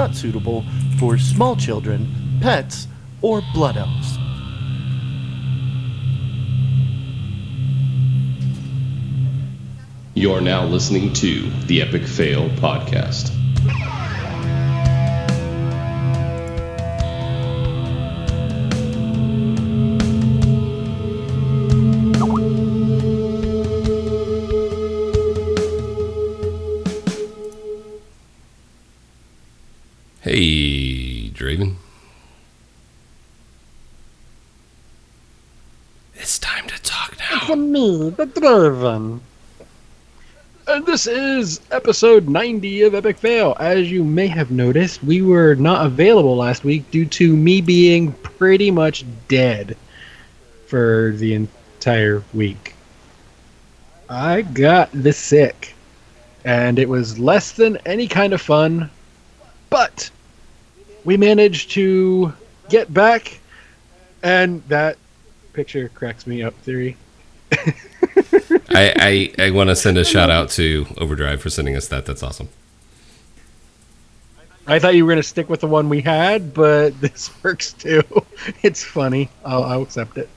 not suitable for small children, pets, or blood elves. You're now listening to the Epic Fail Podcast. Hey, Draven. It's time to talk now. It's me, the Draven. And this is episode 90 of Epic Fail. As you may have noticed, we were not available last week due to me being pretty much dead for the entire week. I got the sick, and it was less than any kind of fun, but we managed to get back, and that picture cracks me up, Theory. I want to send a shout out to Overdrive for sending us that. That's awesome. I thought you were going to stick with the one we had, but this works too. It's funny. I'll accept it.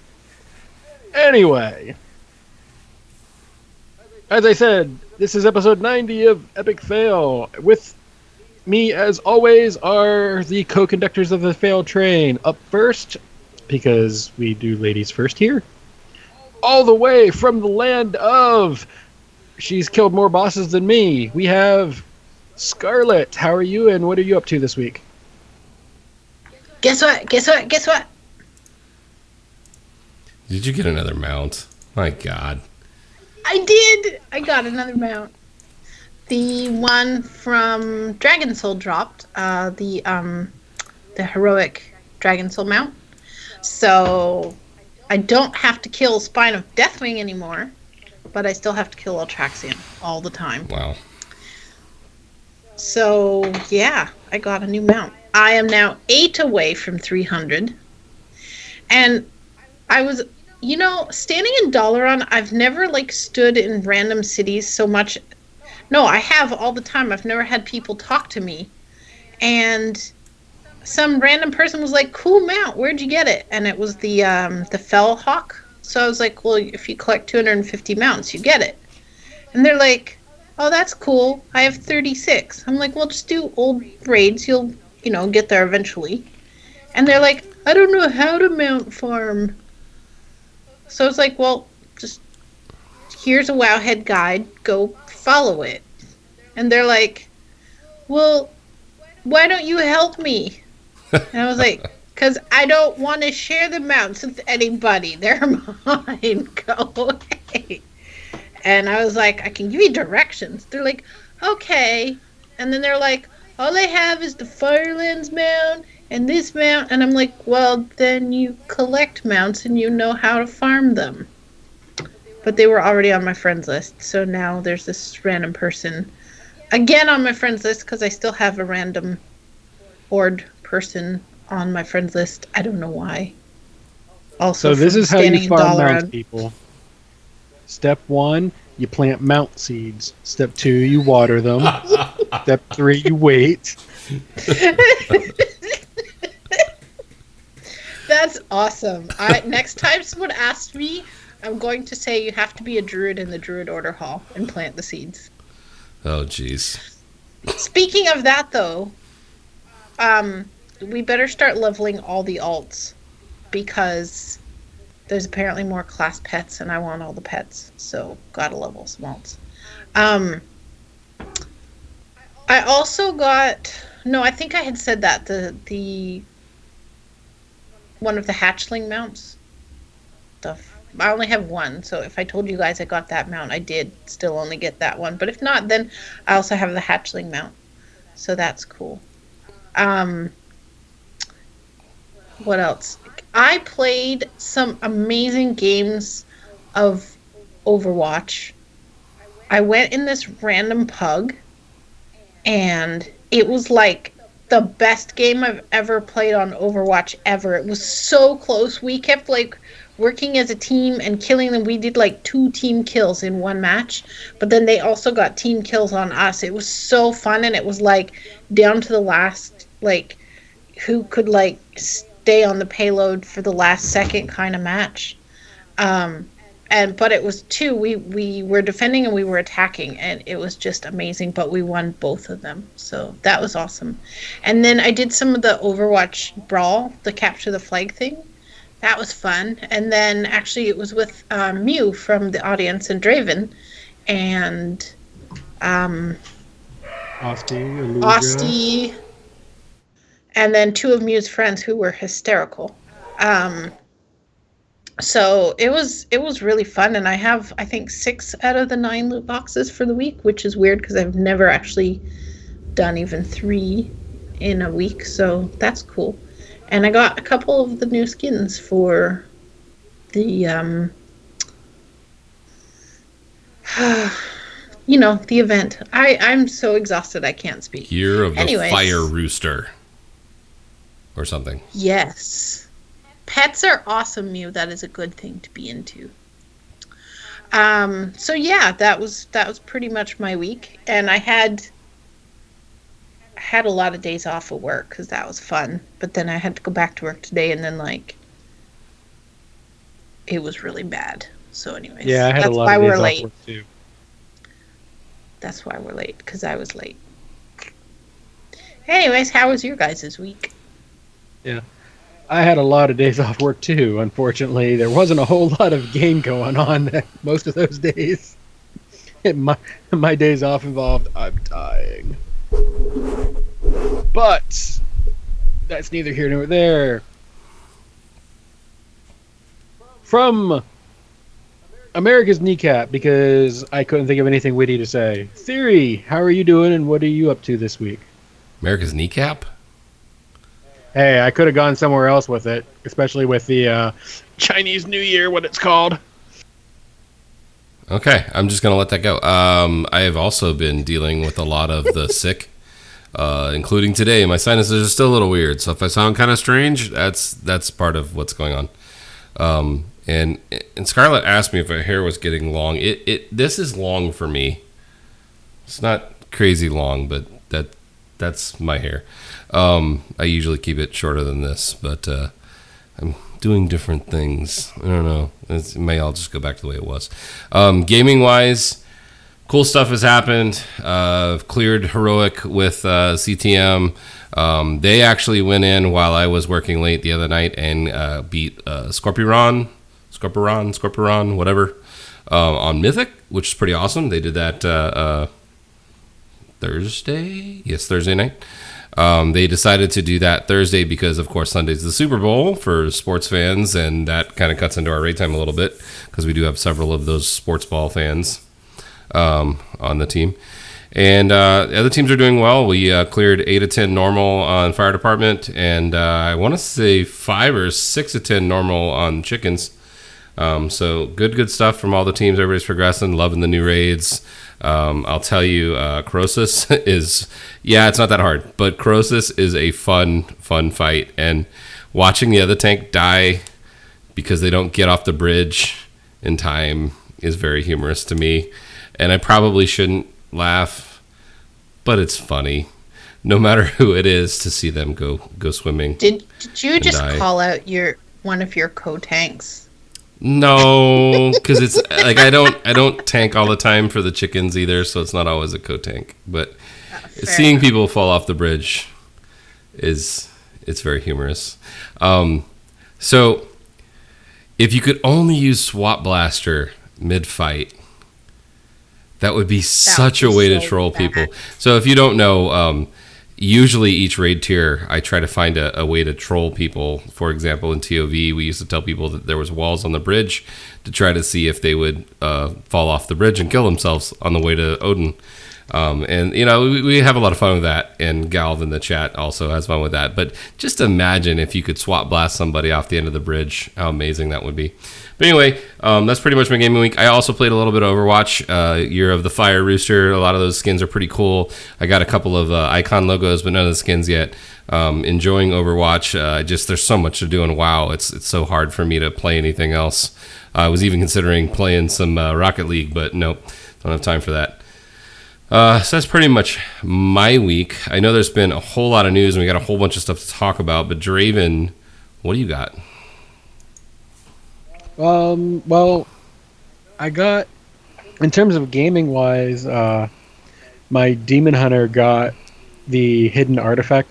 Anyway, as I said, this is episode 90 of Epic Fail. With me, as always, are the co-conductors of the Fail train. Up first, because we do ladies first here, all the way from the land of she's killed more bosses than me, we have Scarlett. How are you, and what are you up to this week? Guess what? Did you get another mount? My God. I did! I got another mount. The one from Dragon Soul dropped, the heroic Dragon Soul mount. So I don't have to kill Spine of Deathwing anymore, but I still have to kill Altraxian all the time. Wow. So, yeah, I got a new mount. I am now 8 away from 300. And I was, standing in Dalaran, I've never, stood in random cities so much. No, I have all the time. I've never had people talk to me. And some random person was like, cool mount, where'd you get it? And it was the Fell Hawk. So I was like, well, if you collect 250 mounts, you get it. And they're like, oh, that's cool. I have 36. I'm like, well, just do old raids. You'll, get there eventually. And they're like, I don't know how to mount farm. So it's like, well, just here's a Wowhead guide. Go follow it. And they're like, well, why don't you help me? And I was like, because I don't want to share the mounts with anybody. They're mine. Go away. And I was like, I can give you directions. They're like, okay. And then they're like, all I have is the Firelands mount and this mount. And I'm like, well, then you collect mounts and you know how to farm them. But they were already on my friends list. So now there's this random person again on my friends list because I still have a random Horde person on my friends list. I don't know why. Also, so this is how you farm mounts, around. People. Step 1, you plant mount seeds. Step 2, you water them. Step 3, you wait. That's awesome. Next time someone asks me, I'm going to say you have to be a druid in the druid order hall and plant the seeds. Oh, jeez. Speaking of that, though, we better start leveling all the alts because there's apparently more class pets and I want all the pets, so gotta level some alts. I also got, I think I had said that, the one of the hatchling mounts. I only have one, so if I told you guys I got that mount, I did still only get that one. But if not, then I also have the hatchling mount, so that's cool. What else? I played some amazing games of Overwatch. I went in this random pug, and it was like the best game I've ever played on Overwatch ever. It was so close. We kept working as a team and killing them. We did like 2 team kills in one match, but then they also got team kills on us. It was so fun, and it was like down to the last, like who could like stay on the payload for the last second kind of match. But it was 2. We were defending and we were attacking, and it was just amazing. But we won both of them, so that was awesome. And then I did some of the Overwatch Brawl, the capture the flag thing. That was fun. And then actually it was with Mew from the audience and Draven, and Osty, and then 2 of Mew's friends who were hysterical. So it was really fun, and I have, I think, 6 out of the 9 loot boxes for the week, which is weird because I've never actually done even 3 in a week, so that's cool. And I got a couple of the new skins for the the event. I'm so exhausted I can't speak. Year of the Fire Rooster or something. Yes. Pets are awesome, Mew. That is a good thing to be into. So yeah, that was pretty much my week, and I had a lot of days off of work because that was fun. But then I had to go back to work today, and then it was really bad. So anyways, yeah, I had a lot of days off work too. That's why we're late, because I was late. Anyways, how was your guys' week? Yeah. I had a lot of days off work too. Unfortunately, there wasn't a whole lot of game going on most of those days. My days off involved I'm dying. But that's neither here nor there. From America's Kneecap, because I couldn't think of anything witty to say. Theory, how are you doing, and what are you up to this week? America's Kneecap? Hey, I could have gone somewhere else with it, especially with the Chinese New Year, what it's called. Okay, I'm just going to let that go. I have also been dealing with a lot of the sick, including today. My sinuses are still a little weird, so if I sound kind of strange, that's part of what's going on. And Scarlett asked me if my hair was getting long. This is long for me. It's not crazy long, but that's my hair. I usually keep it shorter than this, but I'm doing different things. I don't know. It may all just go back to the way it was. Gaming wise, cool stuff has happened. Cleared Heroic with CTM. They actually went in while I was working late the other night and beat Scorpion, whatever, on Mythic, which is pretty awesome. They did that Thursday night. They decided to do that Thursday because, of course, Sunday's the Super Bowl for sports fans, and that kind of cuts into our raid time a little bit because we do have several of those sports ball fans on the team. And the other teams are doing well. We cleared 8 of 10 normal on fire department, and I want to say 5 or 6 of 10 normal on chickens. So good stuff from all the teams. Everybody's progressing, loving the new raids. I'll tell you, Croesus is, it's not that hard, but Croesus is a fun fight. And watching the other tank die because they don't get off the bridge in time is very humorous to me. And I probably shouldn't laugh, but it's funny, no matter who it is, to see them go swimming. Did you just call out one of your co-tanks? No, because it's like I don't tank all the time for the chickens either, so it's not always a co-tank. But seeing people fall off the bridge it's very humorous. So if you could only use SWAT Blaster mid-fight, that would be such a way to troll people. So if you don't know, usually each raid tier, I try to find a way to troll people. For example, in TOV, we used to tell people that there was walls on the bridge to try to see if they would fall off the bridge and kill themselves on the way to Odin. And we have a lot of fun with that, and Galv in the chat also has fun with that. But just imagine if you could swap blast somebody off the end of the bridge, how amazing that would be. But anyway, that's pretty much my gaming week. I also played a little bit of Overwatch, Year of the Fire Rooster. A lot of those skins are pretty cool. I got a couple of icon logos, but none of the skins yet. Enjoying Overwatch. There's so much to do in WoW. It's so hard for me to play anything else. I was even considering playing some Rocket League, but nope, don't have time for that. So that's pretty much my week. I know there's been a whole lot of news, and we got a whole bunch of stuff to talk about, but Draven, what do you got? Well, I got, in terms of gaming wise, my Demon Hunter got the hidden artifact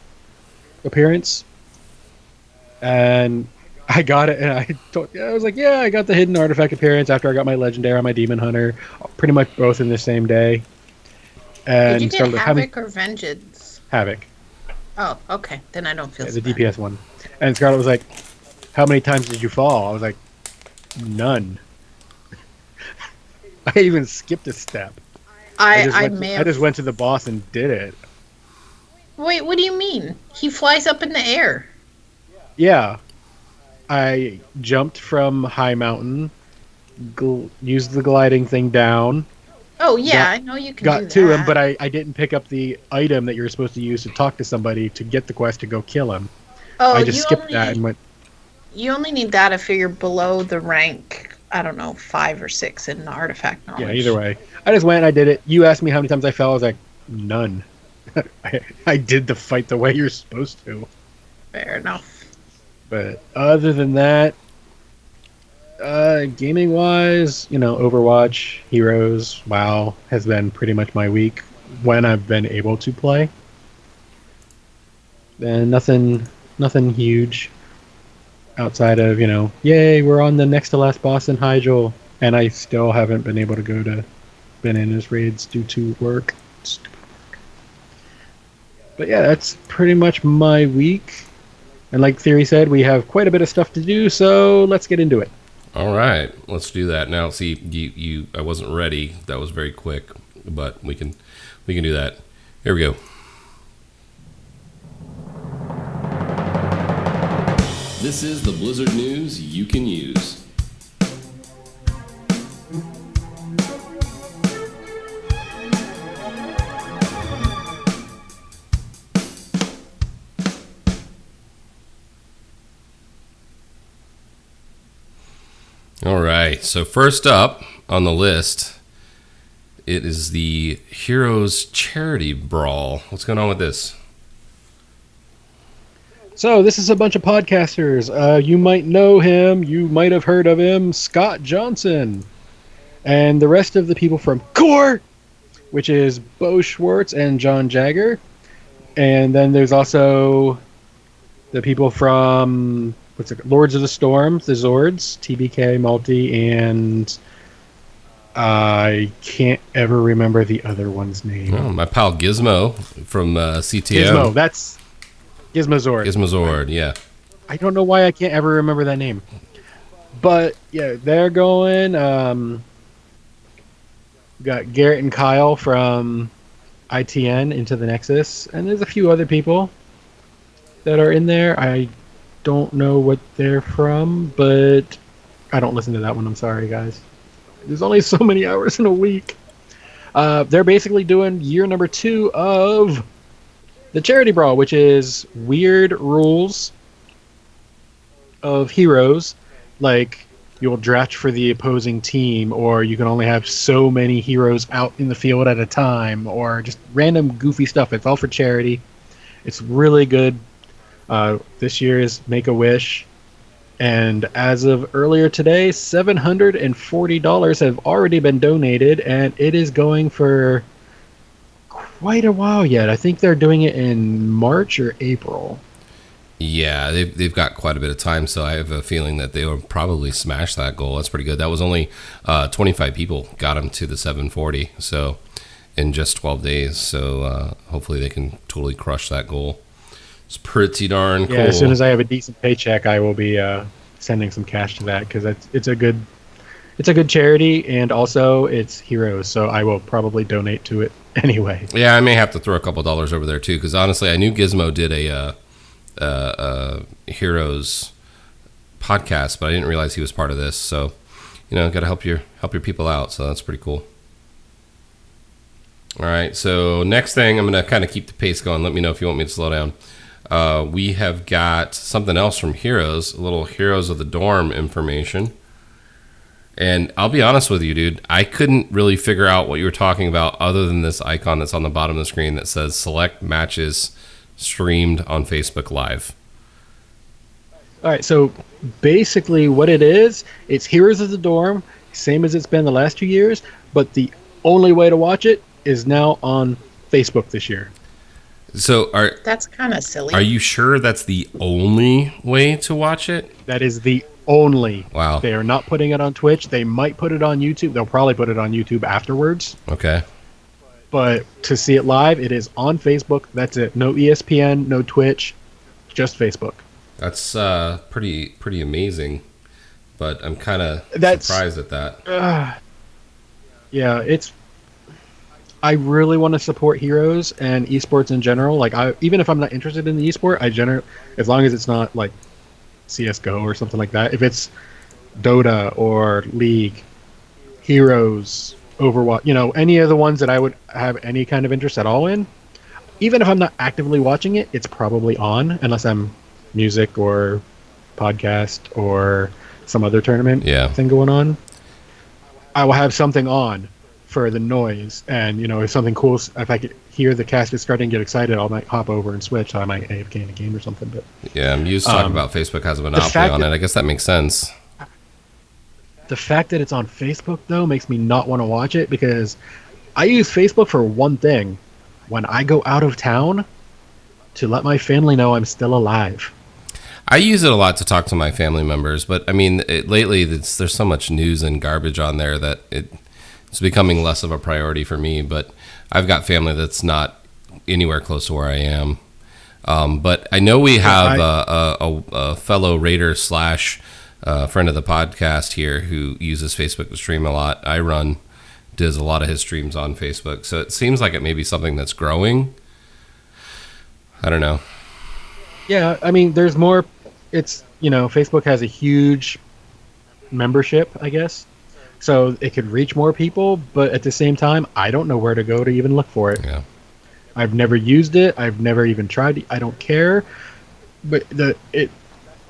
appearance, and I got it, and I was like, yeah, I got the hidden artifact appearance after I got my legendary on my Demon Hunter, pretty much both in the same day. And did you get Havoc or Vengeance? Havoc. Oh, okay. Then I don't feel so the bad. DPS one. And Scarlet was like, how many times did you fall? I was like, none. I even skipped a step. I just went to the boss and did it. Wait, what do you mean? He flies up in the air. Yeah. I jumped from high mountain, used the gliding thing down. Oh, yeah, I know you can do that. Got to him, but I didn't pick up the item that you're supposed to use to talk to somebody to get the quest to go kill him. Oh, I just skipped that and went... You only need that if you're below the rank, I don't know, 5 or 6 in the artifact knowledge. Yeah, either way. I just went and I did it. You asked me how many times I fell. I was like, none. I did the fight the way you're supposed to. Fair enough. But other than that, gaming wise, Overwatch, Heroes, WoW has been pretty much my week when I've been able to play. And nothing huge outside of, yay, we're on the next to last boss in Hyjal, and I still haven't been able to go to Bananas raids due to work. But yeah, that's pretty much my week. And like Theory said, we have quite a bit of stuff to do, so let's get into it. All right, let's do that. Now, see, I wasn't ready. That was very quick, but we can do that. Here we go. This is the Blizzard news you can use. All right, so first up on the list, it is the Heroes Charity Brawl. What's going on with this? So this is a bunch of podcasters. You might know him. You might have heard of him. Scott Johnson. And the rest of the people from Core, which is Bo Schwartz and John Jagger. And then there's also the people from Lords of the Storm, the Zords, TBK, Multi, and I can't ever remember the other one's name. Oh, my pal Gizmo from CTM. Gizmo, that's Gizmozord. Gizmozord, yeah. I don't know why I can't ever remember that name. But, yeah, they're going. Got Garrett and Kyle from ITN Into the Nexus. And there's a few other people that are in there. I don't know what they're from, but I don't listen to that one. I'm sorry, guys. There's only so many hours in a week. They're basically doing year number 2 of the Charity Brawl, which is weird rules of heroes, like you'll draft for the opposing team, or you can only have so many heroes out in the field at a time, or just random goofy stuff. It's all for charity. It's really good. This year is Make-A-Wish, and as of earlier today, $740 have already been donated, and it is going for quite a while yet. I think they're doing it in March or April. Yeah, they've got quite a bit of time, so I have a feeling that they will probably smash that goal. That's pretty good. That was only 25 people got them to the 740, so in just 12 days. So hopefully they can totally crush that goal. It's pretty darn cool. Yeah, as soon as I have a decent paycheck, I will be sending some cash to that, because it's a good charity, and also it's heroes, so I will probably donate to it anyway. Yeah, I may have to throw a couple dollars over there too, because honestly, I knew Gizmo did a Heroes podcast, but I didn't realize he was part of this. So, got to help your people out. So that's pretty cool. All right. So next thing, I'm going to kind of keep the pace going. Let me know if you want me to slow down. We have got something else from Heroes, a little Heroes of the Dorm information. And I'll be honest with you, dude, I couldn't really figure out what you were talking about other than this icon that's on the bottom of the screen that says select matches streamed on Facebook Live. All right, so basically what it is, it's Heroes of the Dorm, same as it's been the last 2 years, but the only way to watch it is now on Facebook this year. So that's kind of silly. Are you sure that's the only way to watch it? That is the only. Wow. They are not putting it on Twitch. They might put it on YouTube. They'll probably put it on YouTube afterwards. Okay. But to see it live, it is on Facebook. That's it. No ESPN, no Twitch, just Facebook. That's pretty amazing, but I'm kind of surprised at that. Yeah, I really want to support Heroes and esports in general. Like, even if I'm not interested in the esport, as long as it's not like CS:GO or something like that. If it's Dota or League, Heroes, Overwatch, any of the ones that I would have any kind of interest at all in, even if I'm not actively watching it, it's probably on, unless I'm music or podcast or some other tournament thing going on. I will have something on for the noise, and if something cool, if I could hear the cast is starting to get excited, I might hop over and switch. I might AFK in a game or something. But yeah, I'm used to talking about Facebook has a monopoly on it. I guess that makes sense. The fact that it's on Facebook though makes me not want to watch it, because I use Facebook for one thing: when I go out of town, to let my family know I'm still alive. I use it a lot to talk to my family members, but I mean, lately there's so much news and garbage on there that it's becoming less of a priority for me. But I've got family that's not anywhere close to where I am. But I know we have a fellow Raider / friend of the podcast here who uses Facebook to stream a lot. Does a lot of his streams on Facebook, so it seems like it may be something that's growing. I don't know. Yeah, I mean, there's more. It's, Facebook has a huge membership, I guess, so it could reach more people, but at the same time, I don't know where to go to even look for it. Yeah. I've never used it. I've never even tried it. I don't care. But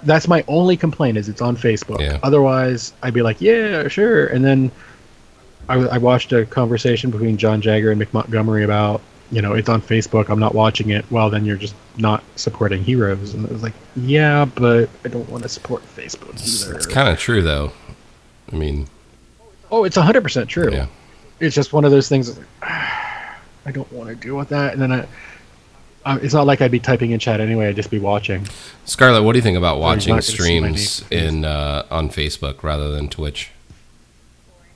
that's my only complaint, is it's on Facebook. Yeah. Otherwise, I'd be like, yeah, sure. And then I watched a conversation between John Jagger and Mick Montgomery about, it's on Facebook, I'm not watching it. Well, then you're just not supporting Heroes. And it was like, yeah, but I don't want to support Facebook either. It's kind of true, though. I mean... Oh, it's 100% true. Yeah. It's just one of those things that's like, I don't want to deal with that. And then it's not like I'd be typing in chat anyway. I'd just be watching. Scarlett, what do you think about watching streams on Facebook rather than Twitch?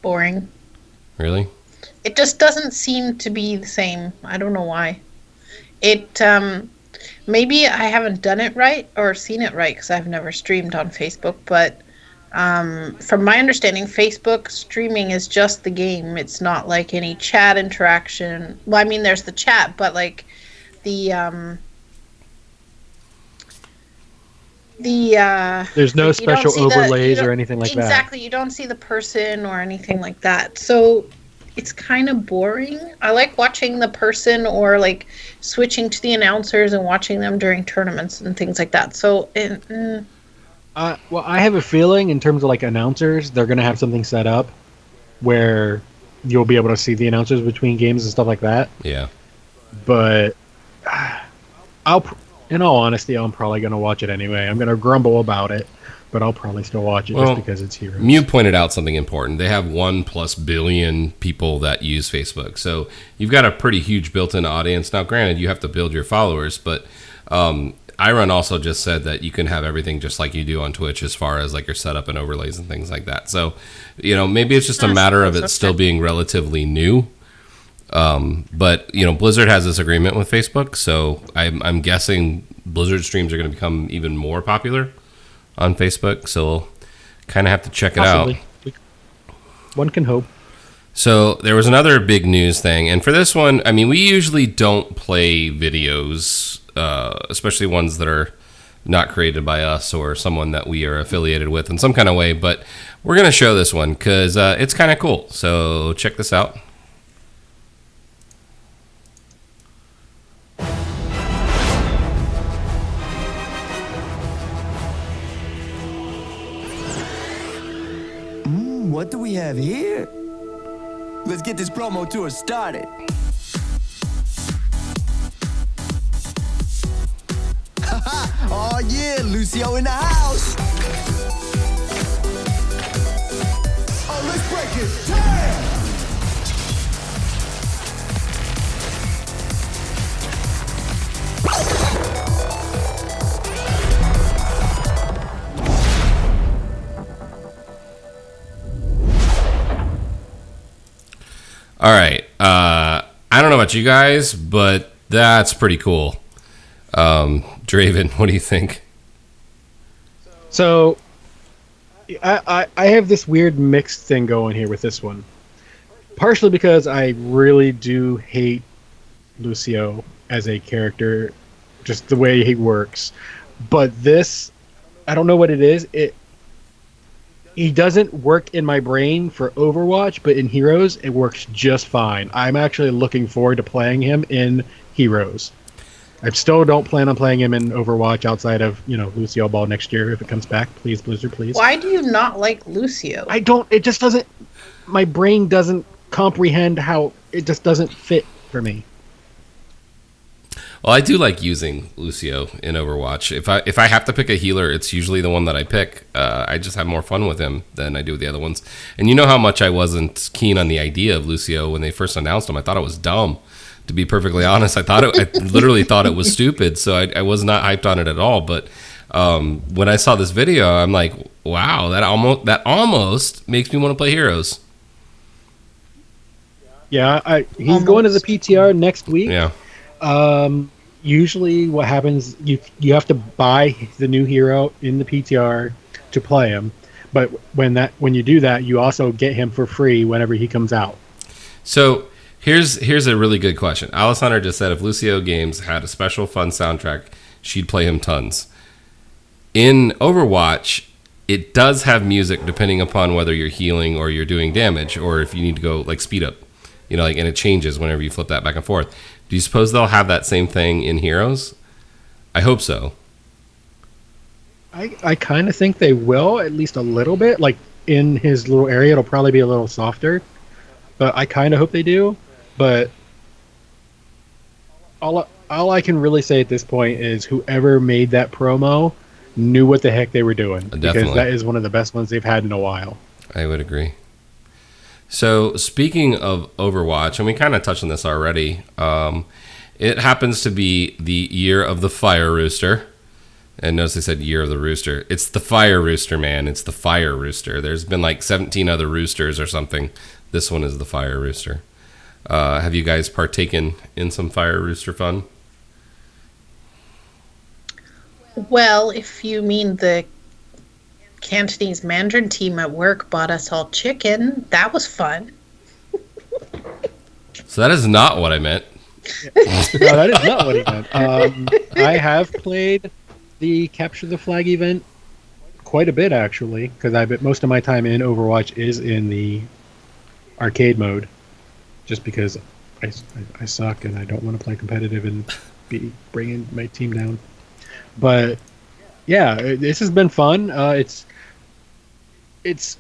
Boring. Really? It just doesn't seem to be the same. I don't know why. Maybe I haven't done it right or seen it right, because I've never streamed on Facebook. But from my understanding, Facebook streaming is just the game. It's not like any chat interaction. Well, I mean, there's the chat, but like the there's no special overlays or anything like that. Exactly, you don't see the person or anything like that. So it's kind of boring. I like watching the person, or like switching to the announcers and watching them during tournaments and things like that. So well, I have a feeling in terms of like announcers, they're going to have something set up where you'll be able to see the announcers between games and stuff like that. Yeah. But in all honesty, I'm probably going to watch it anyway. I'm going to grumble about it, but I'll probably still watch it just because it's Heroes. Mew pointed out something important. They have 1+ billion people that use Facebook. So you've got a pretty huge built-in audience. Now, granted, you have to build your followers, but Iron also just said that you can have everything just like you do on Twitch as far as like your setup and overlays and things like that. So, maybe it's just a matter of it still being relatively new. But Blizzard has this agreement with Facebook, so I'm guessing Blizzard streams are going to become even more popular on Facebook. So we'll kind of have to check it out. One can hope. So there was another big news thing, and for this one, I mean, we usually don't play videos, especially ones that are not created by us or someone that we are affiliated with in some kind of way, but we're going to show this one because it's kind of cool. So check this out. What do we have here? Let's get this promo tour started. Oh yeah, Lucio in the house. Oh, let's break it. Damn! All right. I don't know about you guys, but that's pretty cool. Draven, what do you think? So, I have this weird mixed thing going here with this one. Partially because I really do hate Lucio as a character, just the way he works. But this, I don't know what it is. He doesn't work in my brain for Overwatch, but in Heroes, it works just fine. I'm actually looking forward to playing him in Heroes. I still don't plan on playing him in Overwatch outside of, Lucio Ball next year if it comes back. Please, Blizzard, please. Why do you not like Lucio? It just doesn't, my brain doesn't comprehend how it just doesn't fit for me. Well, I do like using Lucio in Overwatch. If I have to pick a healer, it's usually the one that I pick. I just have more fun with him than I do with the other ones. And you know how much I wasn't keen on the idea of Lucio when they first announced him. I thought it was dumb. To be perfectly honest, I literally thought it was stupid. So I was not hyped on it at all. But when I saw this video, I'm like, wow, that almost makes me want to play Heroes. Yeah, he's going to the PTR next week. Yeah. Usually what happens, you have to buy the new hero in the PTR to play him, but when you do that, you also get him for free whenever he comes out. So here's a really good question. Alessandra just said if Lucio Games had a special fun soundtrack, she'd play him tons. In Overwatch, it does have music depending upon whether you're healing or you're doing damage, or if you need to go like speed up, and it changes whenever you flip that back and forth. Do you suppose they'll have that same thing in Heroes? I hope so. I kind of think they will, at least a little bit. Like in his little area, it'll probably be a little softer, but I kind of hope they do. But all I can really say at this point is whoever made that promo knew what the heck they were doing. Definitely. Because that is one of the best ones they've had in a while. I would agree. So speaking of Overwatch, and we kind of touched on this already, it happens to be the year of the Fire Rooster. And notice they said year of the Rooster. It's the Fire Rooster, man. It's the Fire Rooster. There's been like 17 other roosters or something. This one is the Fire Rooster. Have you guys partaken in some Fire Rooster fun? Well, if you mean the Cantonese Mandarin team at work bought us all chicken. That was fun. So that is not what I meant. No, that is not what he meant. I have played the Capture the Flag event quite a bit, actually, because I bet most of my time in Overwatch is in the arcade mode, just because I suck and I don't want to play competitive and be bringing my team down. But yeah, this has been fun. It's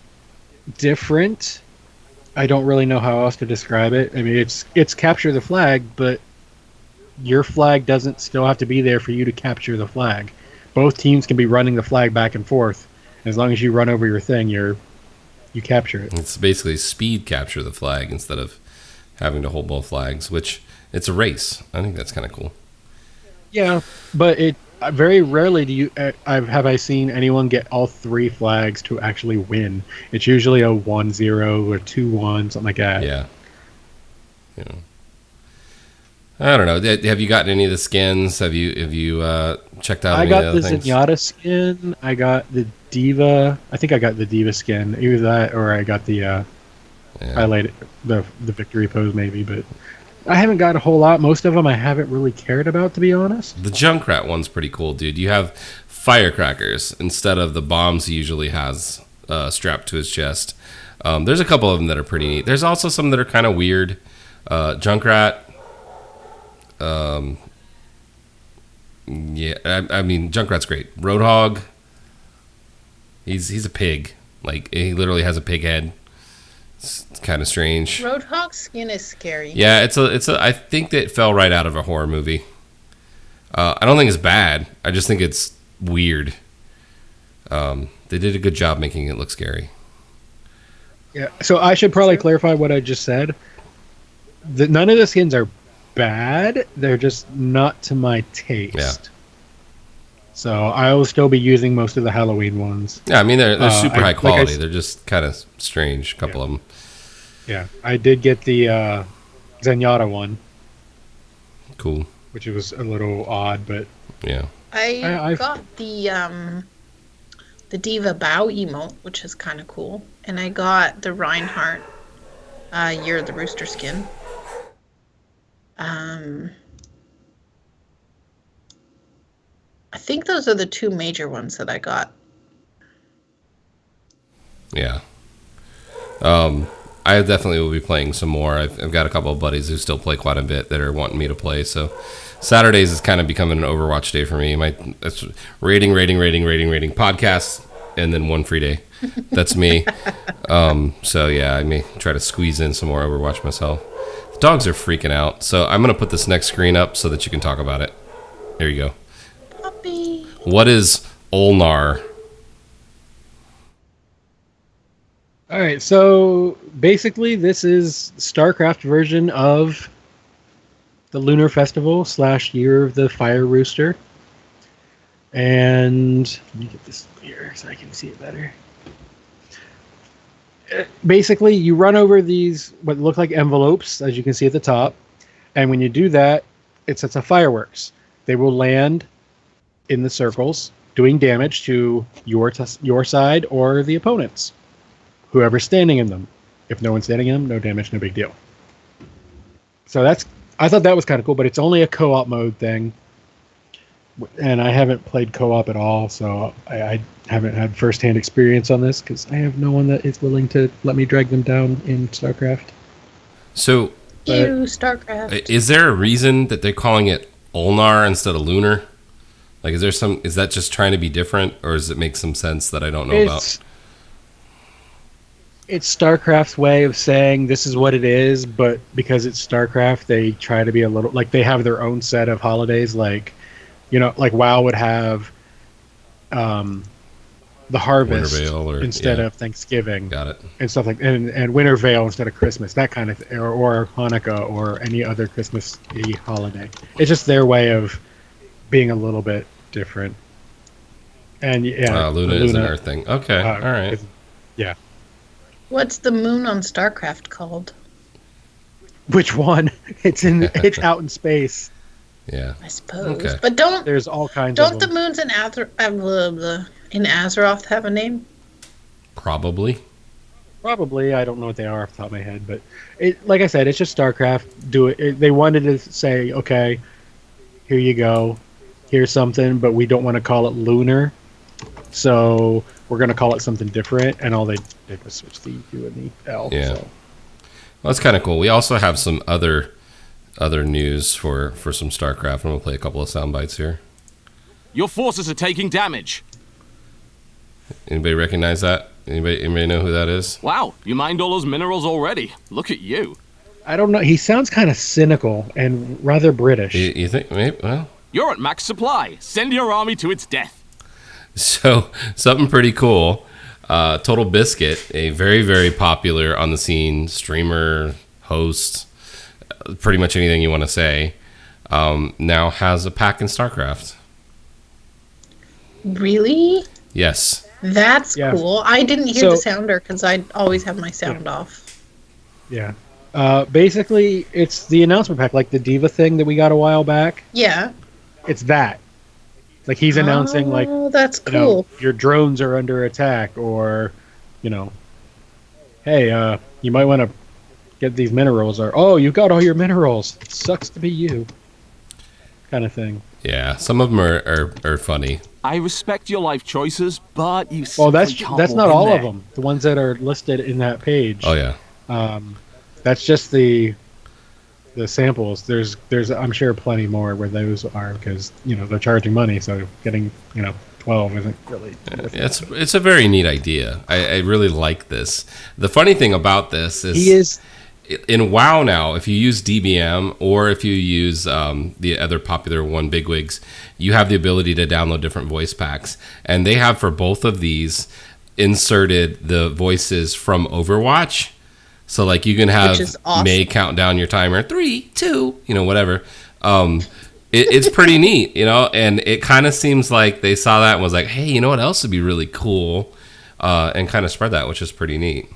different. I don't really know how else to describe it. I mean, it's capture the flag, but your flag doesn't still have to be there for you to capture the flag. Both teams can be running the flag back and forth. As long as you run over your thing, you capture it. It's basically speed capture the flag instead of having to hold both flags, which it's a race. I think that's kind of cool. Yeah, but very rarely have I seen anyone get all three flags to actually win. It's usually a 1-0 or 2-1, something like that. Yeah. I don't know. Have you gotten any of the skins? Have you checked out? I any got of the the things? Zenyatta skin. I got the Diva. I think I got the Diva skin. Either that or I got the highlight the victory pose maybe, but I haven't got a whole lot. Most of them I haven't really cared about, to be honest. The Junkrat one's pretty cool, dude. You have firecrackers instead of the bombs he usually has strapped to his chest. There's a couple of them that are pretty neat. There's also some that are kind of weird. Junkrat. Yeah, I mean, Junkrat's great. Roadhog. He's a pig. Like, he literally has a pig head. It's kind of strange. Roadhog skin is scary. Yeah, it's a. I think that it fell right out of a horror movie. I don't think it's bad. I just think it's weird. They did a good job making it look scary. Yeah. So I should probably clarify what I just said. None of the skins are bad. They're just not to my taste. Yeah. So I will still be using most of the Halloween ones. Yeah, I mean they're super high quality. Like they're just kind of strange. A couple of them. Yeah, I did get the Zenyatta one. Cool. Which was a little odd, but yeah. I got the Diva Bow emote, which is kind of cool, and I got the Reinhardt Year of the Rooster skin. I think those are the two major ones that I got. Yeah. I definitely will be playing some more. I've got a couple of buddies who still play quite a bit that are wanting me to play. So Saturdays is kind of becoming an Overwatch day for me. That's rating podcasts, and then one free day. That's me. So yeah, I may try to squeeze in some more Overwatch myself. The dogs are freaking out. So I'm going to put this next screen up so that you can talk about it. There you go. Puppy. What is Ulnar? all right. So basically, this is StarCraft version of the Lunar Festival / Year of the Fire Rooster. And let me get this here so I can see it better. Basically, you run over these what look like envelopes, as you can see at the top, and when you do that, it sets off fireworks. They will land in the circles, doing damage to your side or the opponent's, whoever's standing in them. If no one's standing in them, no damage, no big deal. So I thought that was kind of cool, but it's only a co-op mode thing, and I haven't played co-op at all, so I haven't had first-hand experience on this because I have no one that is willing to let me drag them down in StarCraft. So, StarCraft. Is there a reason that they're calling it Ulnar instead of Lunar? Like, is that just trying to be different, or does it make some sense that I don't know about? It's StarCraft's way of saying this is what it is, but because it's StarCraft, they try to be a little like they have their own set of holidays. Like, like WoW would have the harvest instead of Thanksgiving. Got it. And stuff like and Winter Veil instead of Christmas, that kind of thing, or Hanukkah or any other Christmas-y holiday. It's just their way of being a little bit different. And yeah, Luna is an Earth thing. Okay, all right. Yeah. What's the moon on StarCraft called? Which one? It's out in space. Yeah. I suppose. Okay. But there's all kinds don't of the them. moons in Azeroth have a name? Probably. Probably. I don't know what they are off the top of my head, but like I said, it's just StarCraft. They wanted to say, okay, here you go. Here's something, but we don't want to call it Lunar. So we're going to call it something different, and all they did was switch the U and the L. Yeah. So. Well, that's kind of cool. We also have some other news for some StarCraft, and we'll play a couple of sound bites here. Your forces are taking damage. Anybody recognize that? Anybody know who that is? Wow, you mined all those minerals already. Look at you. I don't know. He sounds kind of cynical and rather British. You think? Maybe, well. You're at max supply. Send your army to its death. So, something pretty cool. Total Biscuit, a very, very popular on the scene streamer, host, pretty much anything you want to say, now has a pack in StarCraft. Really? Yes. That's cool. I didn't hear the sounder because I always have my sound off. Yeah. Basically, it's the announcement pack, like the Diva thing that we got a while back. Yeah. It's that. Like he's announcing, that's cool. Your drones are under attack, or, hey, you might want to get these minerals, or oh, you got all your minerals. It sucks to be you, kind of thing. Yeah, some of them are funny. I respect your life choices, but you Well, simply can't that's walk not in all there. of them. The ones that are listed in that page. Oh yeah, That's just the samples. There's I'm sure plenty more where those are, because they're charging money, so getting 12 isn't really. it's a very neat idea. I really like this. The funny thing about this is He is. in WoW now, if you use DBM or if you use the other popular one, Bigwigs, you have the ability to download different voice packs, and they have for both of these inserted the voices from Overwatch. So like you can have Which is awesome. May count down your timer, 3, 2, whatever. It's pretty neat, and it kind of seems like they saw that and was like, hey, you know what else would be really cool, and kind of spread that, which is pretty neat.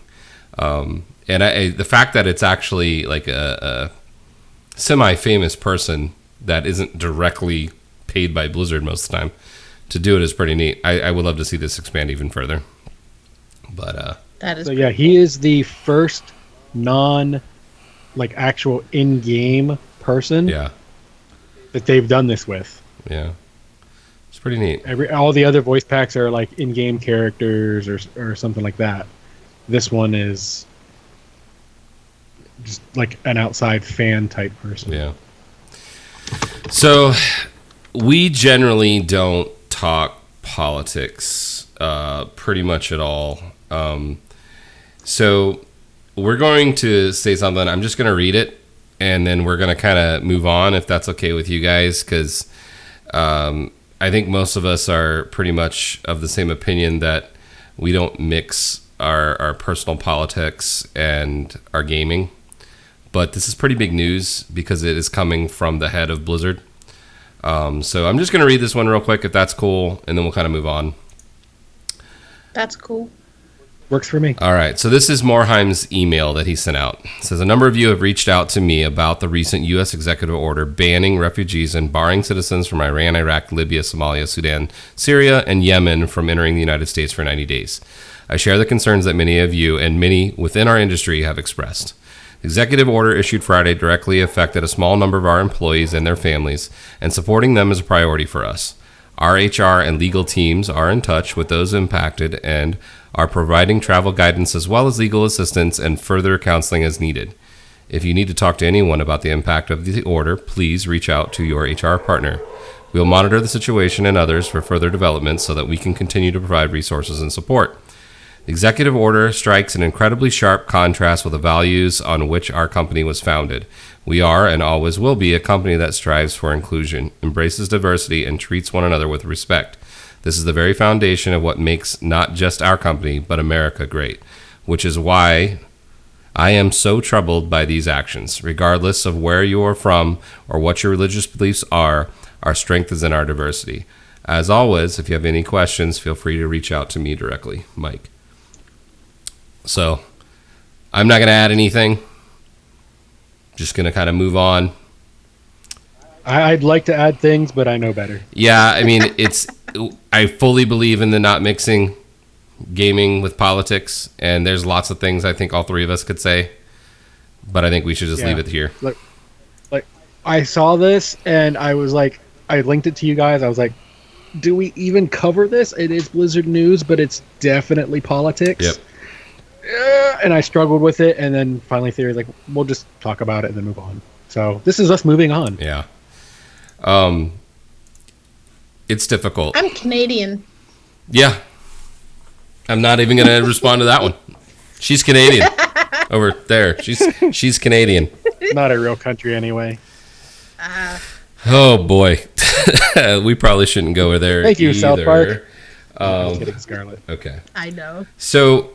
And the fact that it's actually like a semi-famous person that isn't directly paid by Blizzard most of the time to do it is pretty neat. I would love to see this expand even further. But That is So yeah, he is the first actual in-game person yeah, that they've done this with. yeah, it's pretty neat. All the other voice packs are like in-game characters or something like that. This one is just like an outside fan type person. Yeah. So we generally don't talk politics pretty much at all. So we're going to say something. I'm just going to read it, and then we're going to kind of move on, if that's okay with you guys, because I think most of us are pretty much of the same opinion that we don't mix our personal politics and our gaming. But this is pretty big news because it is coming from the head of Blizzard. So I'm just going to read this one real quick, if that's cool, and then we'll kind of move on. That's cool. Works for me. All right, so this is Morheim's email that he sent out. It says, a number of you have reached out to me about the recent U.S. executive order banning refugees and barring citizens from Iran, Iraq, Libya, Somalia, Sudan, Syria, and Yemen from entering the United States for 90 days. I share the concerns that many of you and many within our industry have expressed. The executive order issued Friday directly affected a small number of our employees and their families, and supporting them is a priority for us. Our HR and legal teams are in touch with those impacted and are providing travel guidance as well as legal assistance and further counseling as needed. If you need to talk to anyone about the impact of the order, please reach out to your HR partner. We will monitor the situation and others for further development so that we can continue to provide resources and support. The executive order strikes an incredibly sharp contrast with the values on which our company was founded. We are and always will be a company that strives for inclusion, embraces diversity, and treats one another with respect. This is the very foundation of what makes not just our company, but America great, which is why I am so troubled by these actions. Regardless of where you are from or what your religious beliefs are, our strength is in our diversity. As always, if you have any questions, feel free to reach out to me directly, Mike. So, I'm not going to add anything. Just going to kind of move on. I'd like to add things, but I know better. Yeah, I mean, I fully believe in the not mixing gaming with politics, and there's lots of things I think all three of us could say, but I think we should just leave it here. Like I saw this and I was like, I linked it to you guys. I was like, do we even cover this? It is Blizzard news, but it's definitely politics. Yep. And I struggled with it, and then finally Theory's like, we'll just talk about it and then move on. So this is us moving on. Yeah. It's difficult. I'm Canadian. Yeah. I'm not even going to respond to that one. She's Canadian. Over there. She's Canadian. Not a real country anyway. Oh, boy. We probably shouldn't go over there. Thank you, either. South Park. Just kidding, Scarlet. Okay. I know. So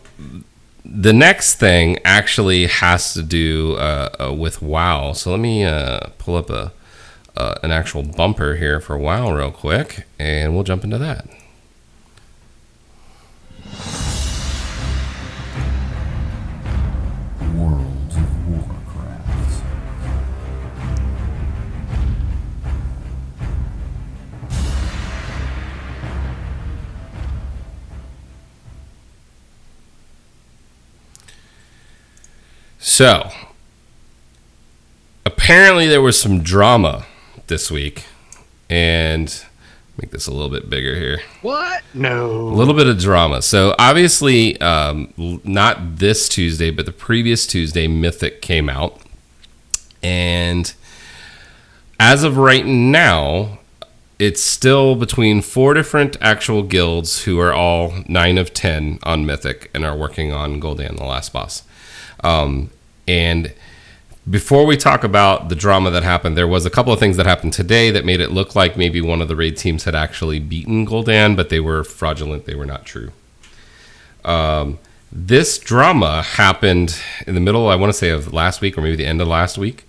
the next thing actually has to do with WoW. So let me pull up an actual bumper here for WoW real quick, and we'll jump into that. World of Warcraft. So, apparently there was some drama this week, and make this a little bit bigger here. What? No. A little bit of drama. So, obviously, not this Tuesday, but the previous Tuesday, Mythic came out, and as of right now, it's still between 4 different actual guilds who are all 9 of 10 on Mythic and are working on Gul'dan, the last boss. And before we talk about the drama that happened, there was a couple of things that happened today that made it look like maybe one of the raid teams had actually beaten Gul'dan, but they were fraudulent. They were not true. This drama happened in the middle, I want to say, of last week or maybe the end of last week.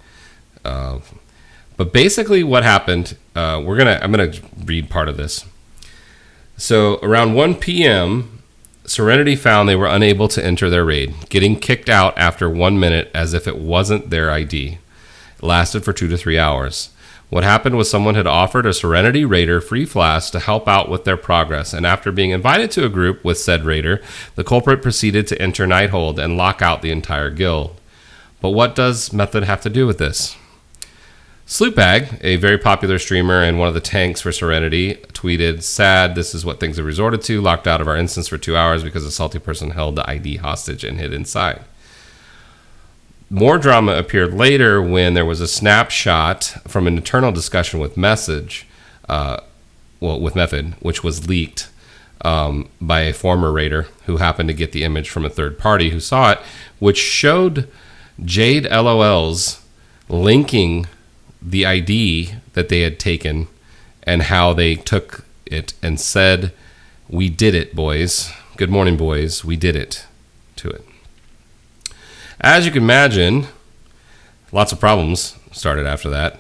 But basically what happened, I'm gonna read part of this. So around 1 p.m., Serenity found they were unable to enter their raid, getting kicked out after 1 minute as if it wasn't their ID. It lasted for 2 to 3 hours. What happened was someone had offered a Serenity raider free flask to help out with their progress, and after being invited to a group with said raider, the culprit proceeded to enter Nighthold and lock out the entire guild. But what does Method have to do with this? Sloopbag, a very popular streamer and one of the tanks for Serenity, tweeted, "Sad, this is what things have resorted to, locked out of our instance for 2 hours because a salty person held the ID hostage and hid inside." More drama appeared later when there was a snapshot from an internal discussion with Method, which was leaked by a former raider who happened to get the image from a third party who saw it, which showed Jade LOLs linking the ID that they had taken and how they took it and said, "We did it, boys. Good morning, boys. We did it," to it. As you can imagine, lots of problems started after that.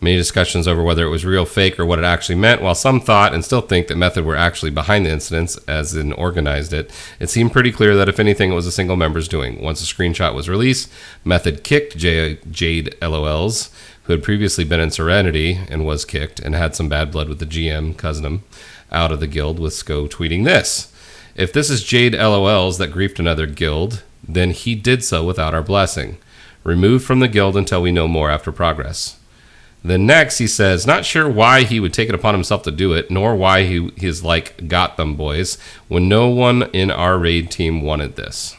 Many discussions over whether it was real, fake, or what it actually meant, while some thought and still think that Method were actually behind the incidents, as in organized it. It seemed pretty clear that if anything, it was a single member's doing. Once a screenshot was released, Method kicked Jade LOLs, who had previously been in Serenity and was kicked and had some bad blood with the GM, Cousinum, out of the guild, with Sko tweeting this: "If this is Jade LOLs that griefed another guild, then he did so without our blessing. Removed from the guild until we know more after progress." Then next he says, "Not sure why he would take it upon himself to do it, nor why he's like, 'Got them, boys,' when no one in our raid team wanted this."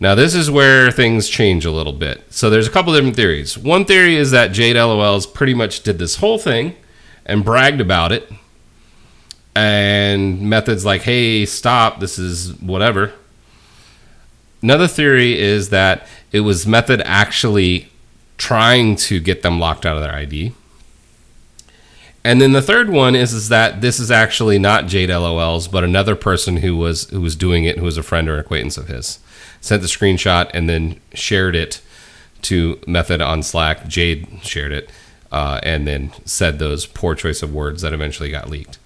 Now this is where things change a little bit. So there's a couple different theories. One theory is that Jade LOLs pretty much did this whole thing and bragged about it. And Method's like, "Hey, stop, this is whatever." Another theory is that it was Method actually trying to get them locked out of their ID. And then the third one is that this is actually not Jade LOLs, but another person who was doing it, who was a friend or acquaintance of his. Sent the screenshot and then shared it to Method on Slack. Jade shared it and then said those poor choice of words that eventually got leaked.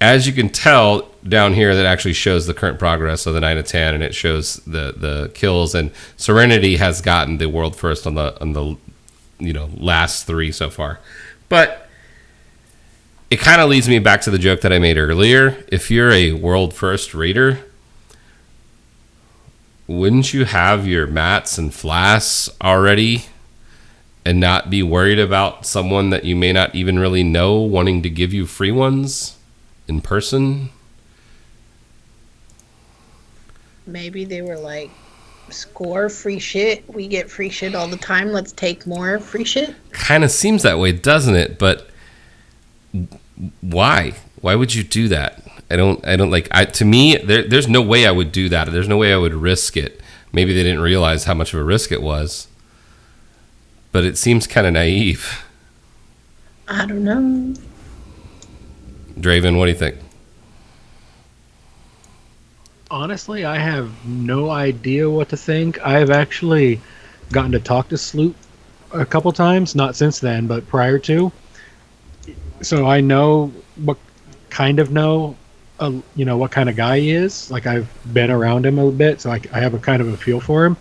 As you can tell down here, that actually shows the current progress of the 9 of 10, and it shows the kills. And Serenity has gotten the world first on the last 3 so far. But it kind of leads me back to the joke that I made earlier. If you're a world first raider, wouldn't you have your mats and flasks already and not be worried about someone that you may not even really know wanting to give you free ones in person? Maybe they were like, "Score free shit. We get free shit all the time. Let's take more free shit." Kind of seems that way, doesn't it? But why? Why would you do that? I don't like. To me, there's no way I would do that. There's no way I would risk it. Maybe they didn't realize how much of a risk it was, but it seems kind of naive. I don't know. Draven, what do you think? Honestly, I have no idea what to think. I have actually gotten to talk to Sloop a couple times, not since then, but prior to. So I know what kind of guy he is. Like, I've been around him a bit, so I have a kind of a feel for him.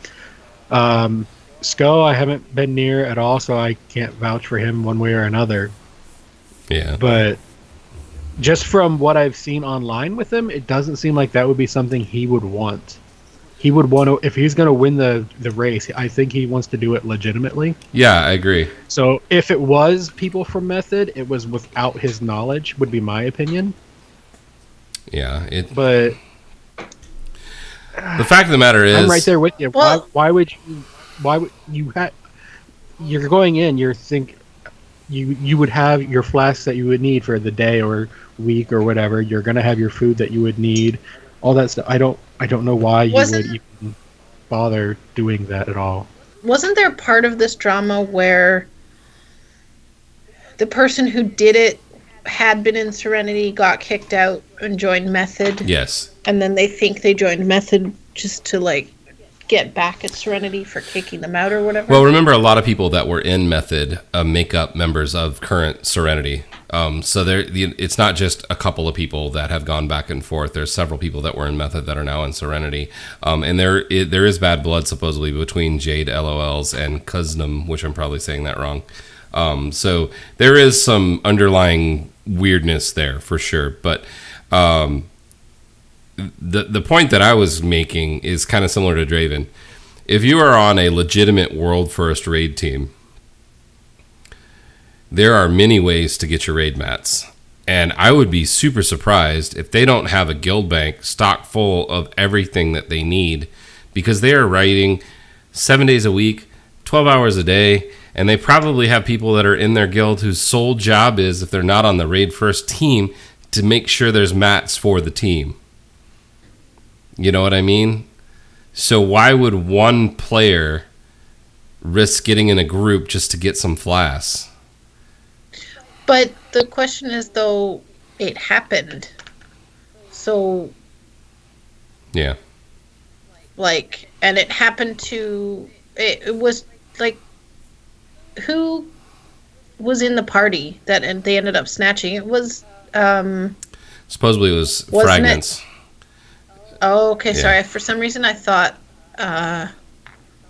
Sko, I haven't been near at all, so I can't vouch for him one way or another. Yeah. But just from what I've seen online with him, it doesn't seem like that would be something he would want. he would want to, if he's going to win the race, I think he wants to do it legitimately. Yeah, I agree. So if it was people from Method, it was without his knowledge, would be my opinion. Yeah, But the fact of the matter is, I'm right there with you. Well- Why would you you're going in, you would have your flasks that you would need for the day or week or whatever. You're going to have your food that you would need, all that stuff. I don't know why you would even bother doing that at all. Wasn't there part of this drama where the person who did it had been in Serenity, got kicked out, and joined Method? yes. And then they think they joined Method just to, like, get back at Serenity for kicking them out or whatever? Well, remember, a lot of people that were in Method make up members of current Serenity. So it's not just a couple of people that have gone back and forth. There's several people that were in Method that are now in Serenity. And there is bad blood, supposedly, between Jade LOLs and Kuznam, which I'm probably saying that wrong. So there is some underlying weirdness there, for sure. But the point that I was making is kind of similar to Draven. If you are on a legitimate world first raid team, there are many ways to get your raid mats. And I would be super surprised if they don't have a guild bank stock full of everything that they need, because they are raiding 7 days a week, 12 hours a day, and they probably have people that are in their guild whose sole job is, if they're not on the raid first team, to make sure there's mats for the team. You know what I mean? So why would one player risk getting in a group just to get some flasks? But the question is, though, it happened. So, Yeah. like, and it happened to, it was, like, who was in the party that they ended up snatching? It was, Supposedly it was Wasn't Fragments. oh, okay, Yeah. sorry. For some reason I thought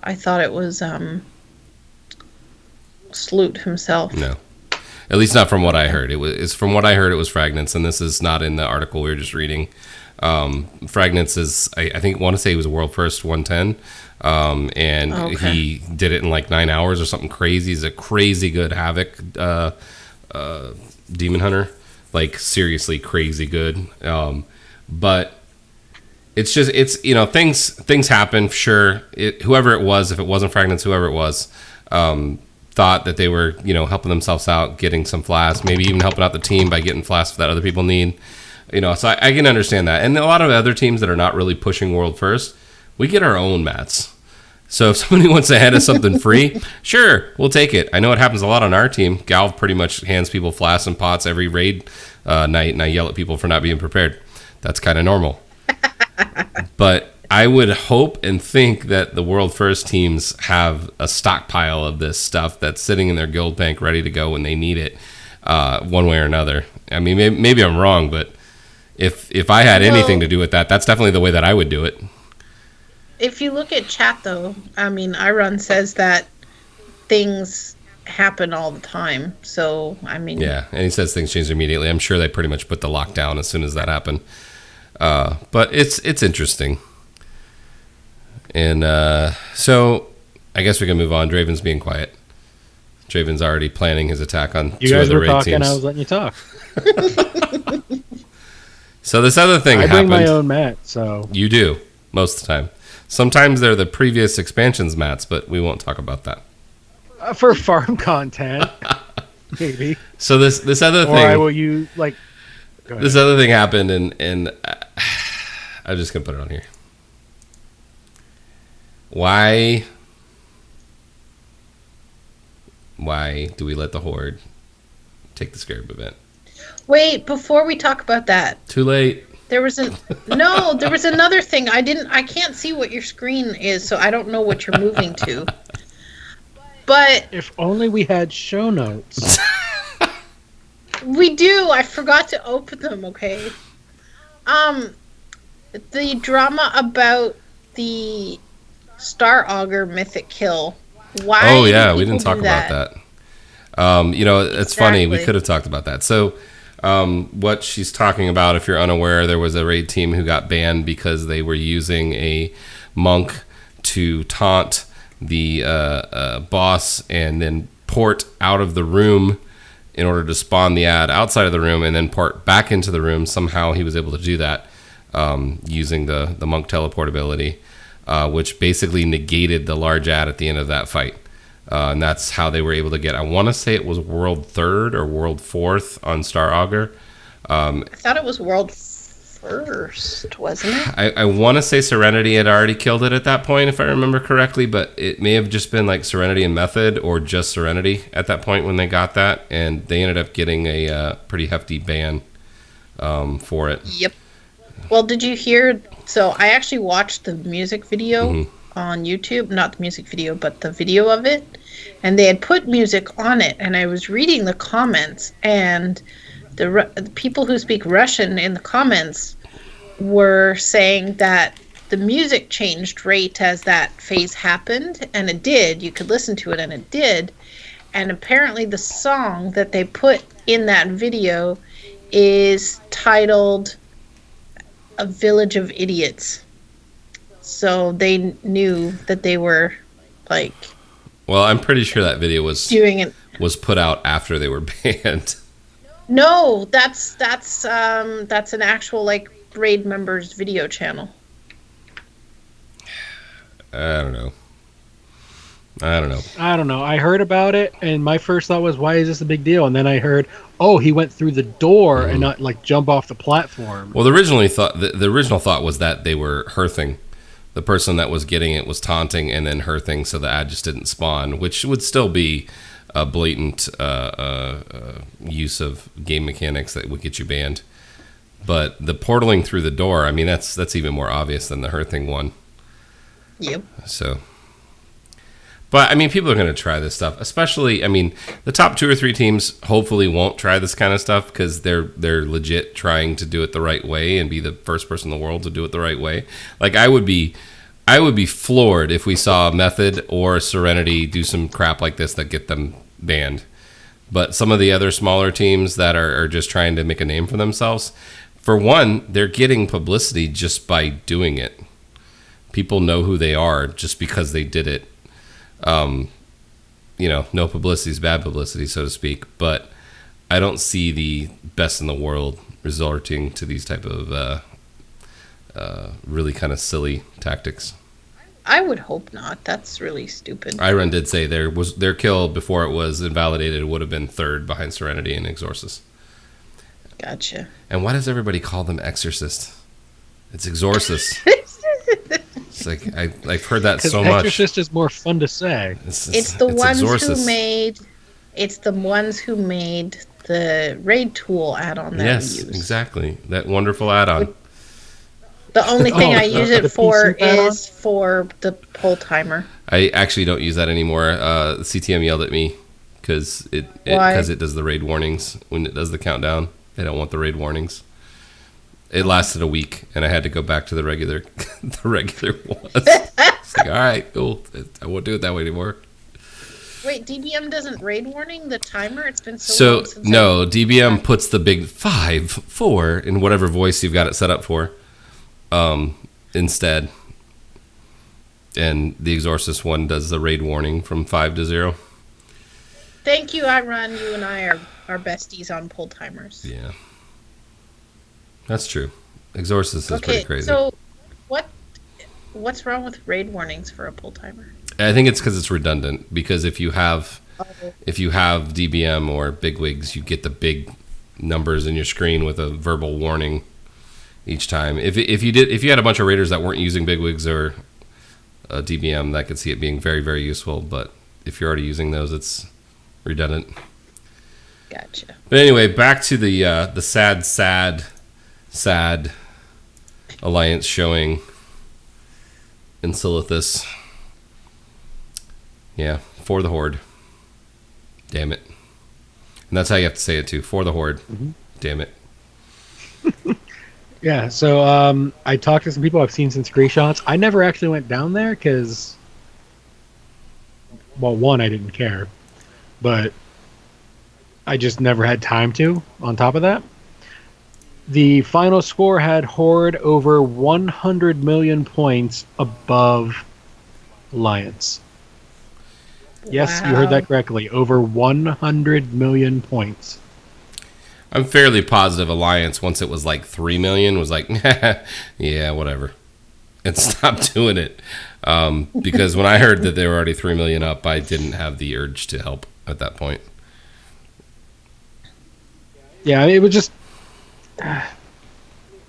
it was, Sloot himself. No. At least not from what I heard. It was from what I heard, it was Fragments, and this is not in the article we were just reading. Fragments is, I think, want to say he was a world first 110, and Okay. he did it in like 9 hours or something crazy. He's a crazy good Havoc demon hunter, like seriously crazy good. But it's just, things happen. Sure, whoever it was, if it wasn't Fragments, whoever it was, thought that they were, helping themselves out, getting some flasks, maybe even helping out the team by getting flasks that other people need. So I can understand that. And a lot of other teams that are not really pushing world first, we get our own mats. So if somebody wants to hand us something free, sure, we'll take it. I know it happens a lot on our team. Gal pretty much hands people flasks and pots every raid night, and I yell at people for not being prepared. That's kind of normal. But I would hope and think that the world first teams have a stockpile of this stuff that's sitting in their guild bank ready to go when they need it, one way or another. I mean, maybe I'm wrong, but if I had anything to do with that, that's definitely the way that I would do it. If you look at chat, though, I mean, Iron says that things happen all the time. So, I mean... Yeah, and he says things change immediately. I'm sure they pretty much put the lockdown as soon as that happened. But it's interesting. And so I guess we can move on. Draven's being quiet. Draven's already planning his attack on You two guys other were raid talking, teams. I was letting you talk. So this other thing I happened. bring my own mat, so... You do, most of the time. Sometimes they're the previous expansions mats, but we won't talk about that. For farm content, maybe. So this other Or thing... I will use, like... Go ahead. This other thing happened, and I'm just going to put it on here. Why do we let the Horde take the Scarab event? Wait, before we talk about that, Too late. there was another thing. I can't see what your screen is, so I don't know what you're moving to. But If only we had show notes. we do. I forgot to open them, okay? The drama about the Star Augur mythic kill. Why? Oh, yeah, do we didn't people talk do about that. It's funny. We Exactly. could have talked about that. So what she's talking about, if you're unaware, there was a raid team who got banned because they were using a Monk to taunt the boss and then port out of the room in order to spawn the ad outside of the room and then port back into the room. Somehow he was able to do that using the Monk teleport ability, which basically negated the large ad at the end of that fight. And that's how they were able to get, I want to say it was World 3rd or World 4th on Star Augur. I thought it was World First, wasn't it? I want to say Serenity had already killed it at that point, if I remember correctly, but it may have just been like Serenity and Method or just Serenity at that point when they got that, and they ended up getting a pretty hefty ban for it. Yep. Well, did you hear? So I actually watched the music video on YouTube, not the music video, but the video of it, and they had put music on it, and I was reading the comments, and the people who speak Russian in the comments were saying that the music changed right as that phase happened, and it did. You could listen to it, and it did. And apparently the song that they put in that video is titled A Village of Idiots. So they knew that they were, like... Well, I'm pretty sure that video was doing it. Was put out after they were banned. No, that's an actual like raid members video channel. I don't know. I heard about it, and my first thought was, why is this a big deal? And then I heard, oh, he went through the door and not like jump off the platform. Well, the original thought was that they were hearthing. The person that was getting it was taunting and then hearthing, so the ad just didn't spawn, which would still be a blatant use of game mechanics that would get you banned. But the portaling through the door, I mean, that's even more obvious than the hearthing one. Yep. So, but I mean, people are going to try this stuff, especially, I mean, the top 2 or 3 teams hopefully won't try this kind of stuff because they're legit trying to do it the right way and be the first person in the world to do it the right way. Like I would be floored if we saw Method or Serenity do some crap like this that get them banned. But some of the other smaller teams that are just trying to make a name for themselves, for one, they're getting publicity just by doing it. People know who they are just because they did it. No publicity is bad publicity, so to speak. But I don't see the best in the world resorting to these type of really kind of silly tactics. I would hope not. That's really stupid. Iron did say their kill before it was invalidated would have been 3rd behind Serenity and Exorcist. Gotcha. And why does everybody call them Exorcist? It's Exorcist. It's like I've heard that so much. Exorcist is more fun to say. It's the ones who made. It's the ones who made the raid tool add-on that we use. Yes, exactly. That wonderful add-on. The only thing I use it for is for the pull timer. I actually don't use that anymore. CTM yelled at me because it does the raid warnings when it does the countdown. They don't want the raid warnings. It lasted a week, and I had to go back to the regular ones. It's like, all right, cool. I won't do it that way anymore. Wait, DBM doesn't raid warning the timer? It's been so long since no, DBM puts the big 5, 4 in whatever voice you've got it set up for. Instead, and the Exorcist one does the raid warning from 5 to 0. Thank you, Iron. You and I are besties on pull timers. Yeah, that's true. Exorcist is pretty crazy. So, what's wrong with raid warnings for a pull timer? I think it's because it's redundant. Because if you have DBM or bigwigs, you get the big numbers in your screen with a verbal warning each time. If you had a bunch of raiders that weren't using bigwigs or DBM, I could see it being very, very useful. But if you're already using those, it's redundant. Gotcha. But anyway, back to the sad alliance showing in Silithus. Yeah, for the Horde. Damn it. And that's how you have to say it too. For the Horde. Mm-hmm. Damn it. Yeah, so I talked to some people. I've seen some screenshots. I never actually went down there because, well, one, I didn't care, but I just never had time to, on top of that. The final score had Horde over 100 million points above Alliance. Yes, you heard Wow. that correctly. Over 100 million points. I'm fairly positive Alliance, once it was like 3 million, was like, yeah, whatever. And stopped doing it. Because when I heard that they were already 3 million up, I didn't have the urge to help at that point. Yeah, it was just. I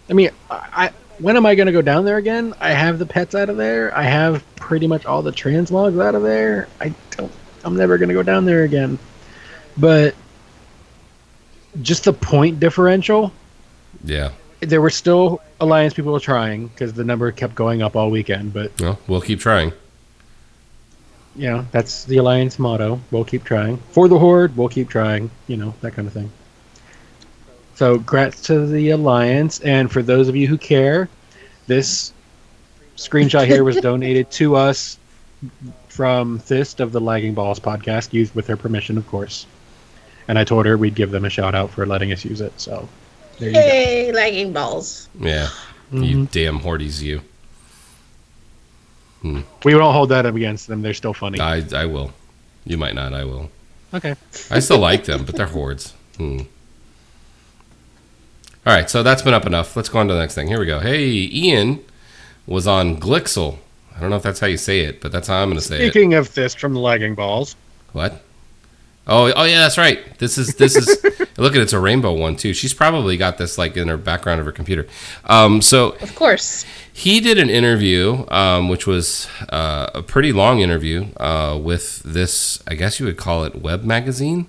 mean, when am I going to go down there again? I have the pets out of there. I have pretty much all the translogs out of there. I'm never going to go down there again. But just the point differential. Yeah. There were still Alliance people trying because the number kept going up all weekend. But Well, we'll keep trying. you know, that's the Alliance motto. We'll keep trying. For the Horde, we'll keep trying. You know, that kind of thing. So, grats to the Alliance. And for those of you who care, this screenshot here was donated to us from Thist of the Lagging Balls podcast, used with her permission, of course. And I told her we'd give them a shout out for letting us use it. So, there you go. Hey, lagging balls. Yeah. You damn Hordes, you. We won't hold that up against them. They're still funny. I will. You might not. I will. Okay. I still like them, but they're Hordes. All right, so that's been up enough. Let's go on to the next thing. Here we go. Hey, Ian was on Glixel. I don't know if that's how you say it, but that's how I'm going to say it. Speaking of Thist from the Lagging Balls. What? Oh yeah, that's right. This is look at it, it's a rainbow one too. She's probably got this like in her background of her computer. So Of course. he did an interview, which was a pretty long interview with this, I guess you would call it, web magazine,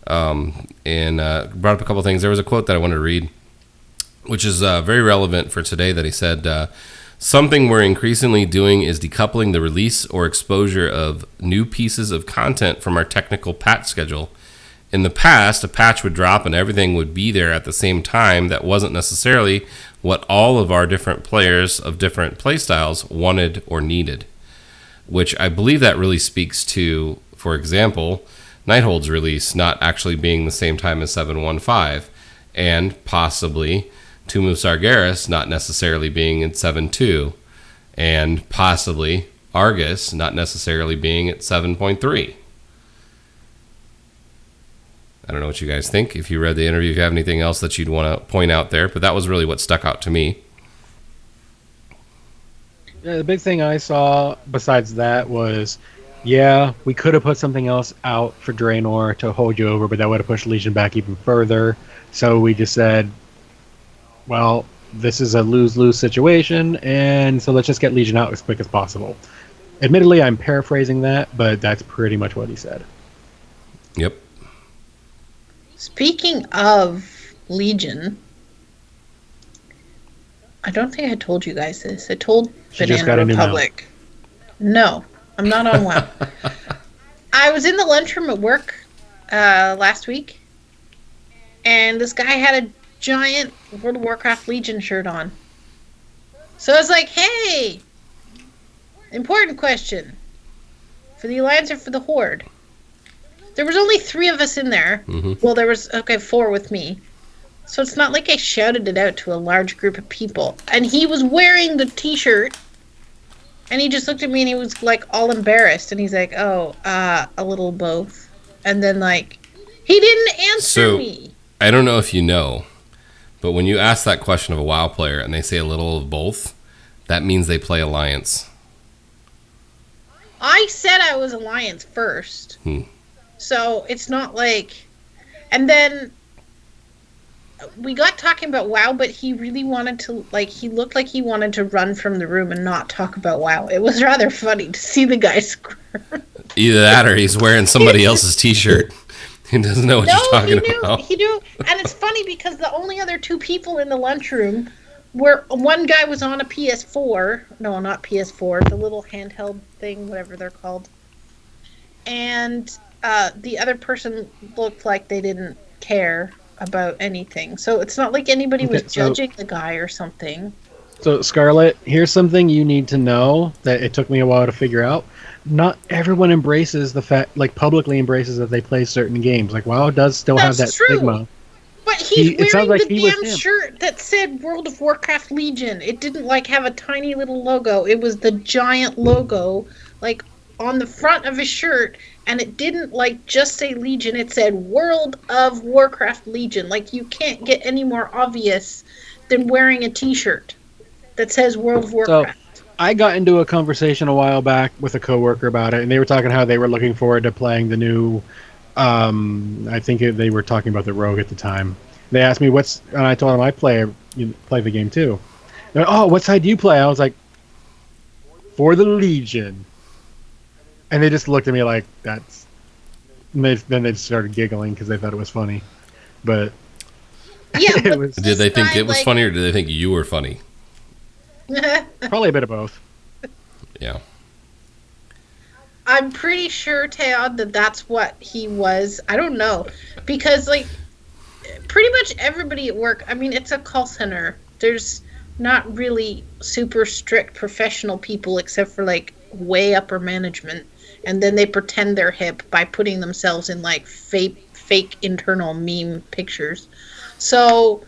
and brought up a couple things. There was a quote that I wanted to read, which is very relevant for today, that he said, something we're increasingly doing is decoupling the release or exposure of new pieces of content from our technical patch schedule. In the past, a patch would drop and everything would be there at the same time. That wasn't necessarily what all of our different players of different playstyles wanted or needed, which I believe that really speaks to, for example, Nighthold's release not actually being the same time as 7.1.5, and possibly Tomb of Sargeras not necessarily being at 7.2, and possibly Argus not necessarily being at 7.3. I don't know what you guys think. If you read the interview, if you have anything else that you'd want to point out there, but that was really what stuck out to me. Yeah, the big thing I saw besides that was, yeah, we could have put something else out for Draenor to hold you over, but that would have pushed Legion back even further. So we just said, well, this is a lose-lose situation, and so let's just get Legion out as quick as possible. Admittedly, I'm paraphrasing that, but that's pretty much what he said. Yep. Speaking of Legion, I don't think I told you guys this. I told She just Banana got a new Republic. No, I'm not on WoW. I was in the lunchroom at work last week, and this guy had a giant World of Warcraft Legion shirt on. So I was like, hey, important question. For the Alliance or for the Horde? There was only 3 of us in there. Mm-hmm. Well, there was, 4 with me. So it's not like I shouted it out to a large group of people. And he was wearing the t-shirt. And he just looked at me and he was like all embarrassed. And he's like, a little both. And then like, he didn't answer me. I don't know if you know, but when you ask that question of a WoW player and they say a little of both, that means they play Alliance. I said I was Alliance first. So it's not like... And then we got talking about WoW, but he really wanted to, like, he looked like he wanted to run from the room and not talk about WoW. It was rather funny to see the guy squirm. Either that or he's wearing somebody else's t-shirt. He doesn't know what you're talking about. He knew. And it's funny because the only other 2 people in the lunchroom were, one guy was on a PS4. No, not PS4. The little handheld thing, whatever they're called. And the other person looked like they didn't care about anything. So it's not like anybody was judging the guy or something. So, Scarlett, here's something you need to know that it took me a while to figure out. Not everyone embraces the fact, like publicly embraces that they play certain games. Like WoW does still have that That's true. stigma. But he's it sounds wearing like the he was damn him. shirt that said World of Warcraft Legion. It didn't like have a tiny little logo. It was the giant logo, like on the front of his shirt, and it didn't like just say Legion. It said World of Warcraft Legion. Like you can't get any more obvious than wearing a T-shirt that says World of Warcraft. I got into a conversation a while back with a coworker about it, and they were talking how they were looking forward to playing the new. I think they were talking about the Rogue at the time. They asked me and I told them I play the game too. They're like, oh, what side do you play? I was like, for the Legion, and they just looked at me like that's. And then they just started giggling because they thought it was funny, but Yeah, it was Did they think it was like- funny, or did they think you were funny? probably a bit of both. Yeah. I'm pretty sure, Teod, that that's what he was. I don't know. Because, like, pretty much everybody at work, I mean, it's a call center. There's not really super strict professional people except for, like, way upper management. And then they pretend they're hip by putting themselves in, like, fake internal meme pictures. So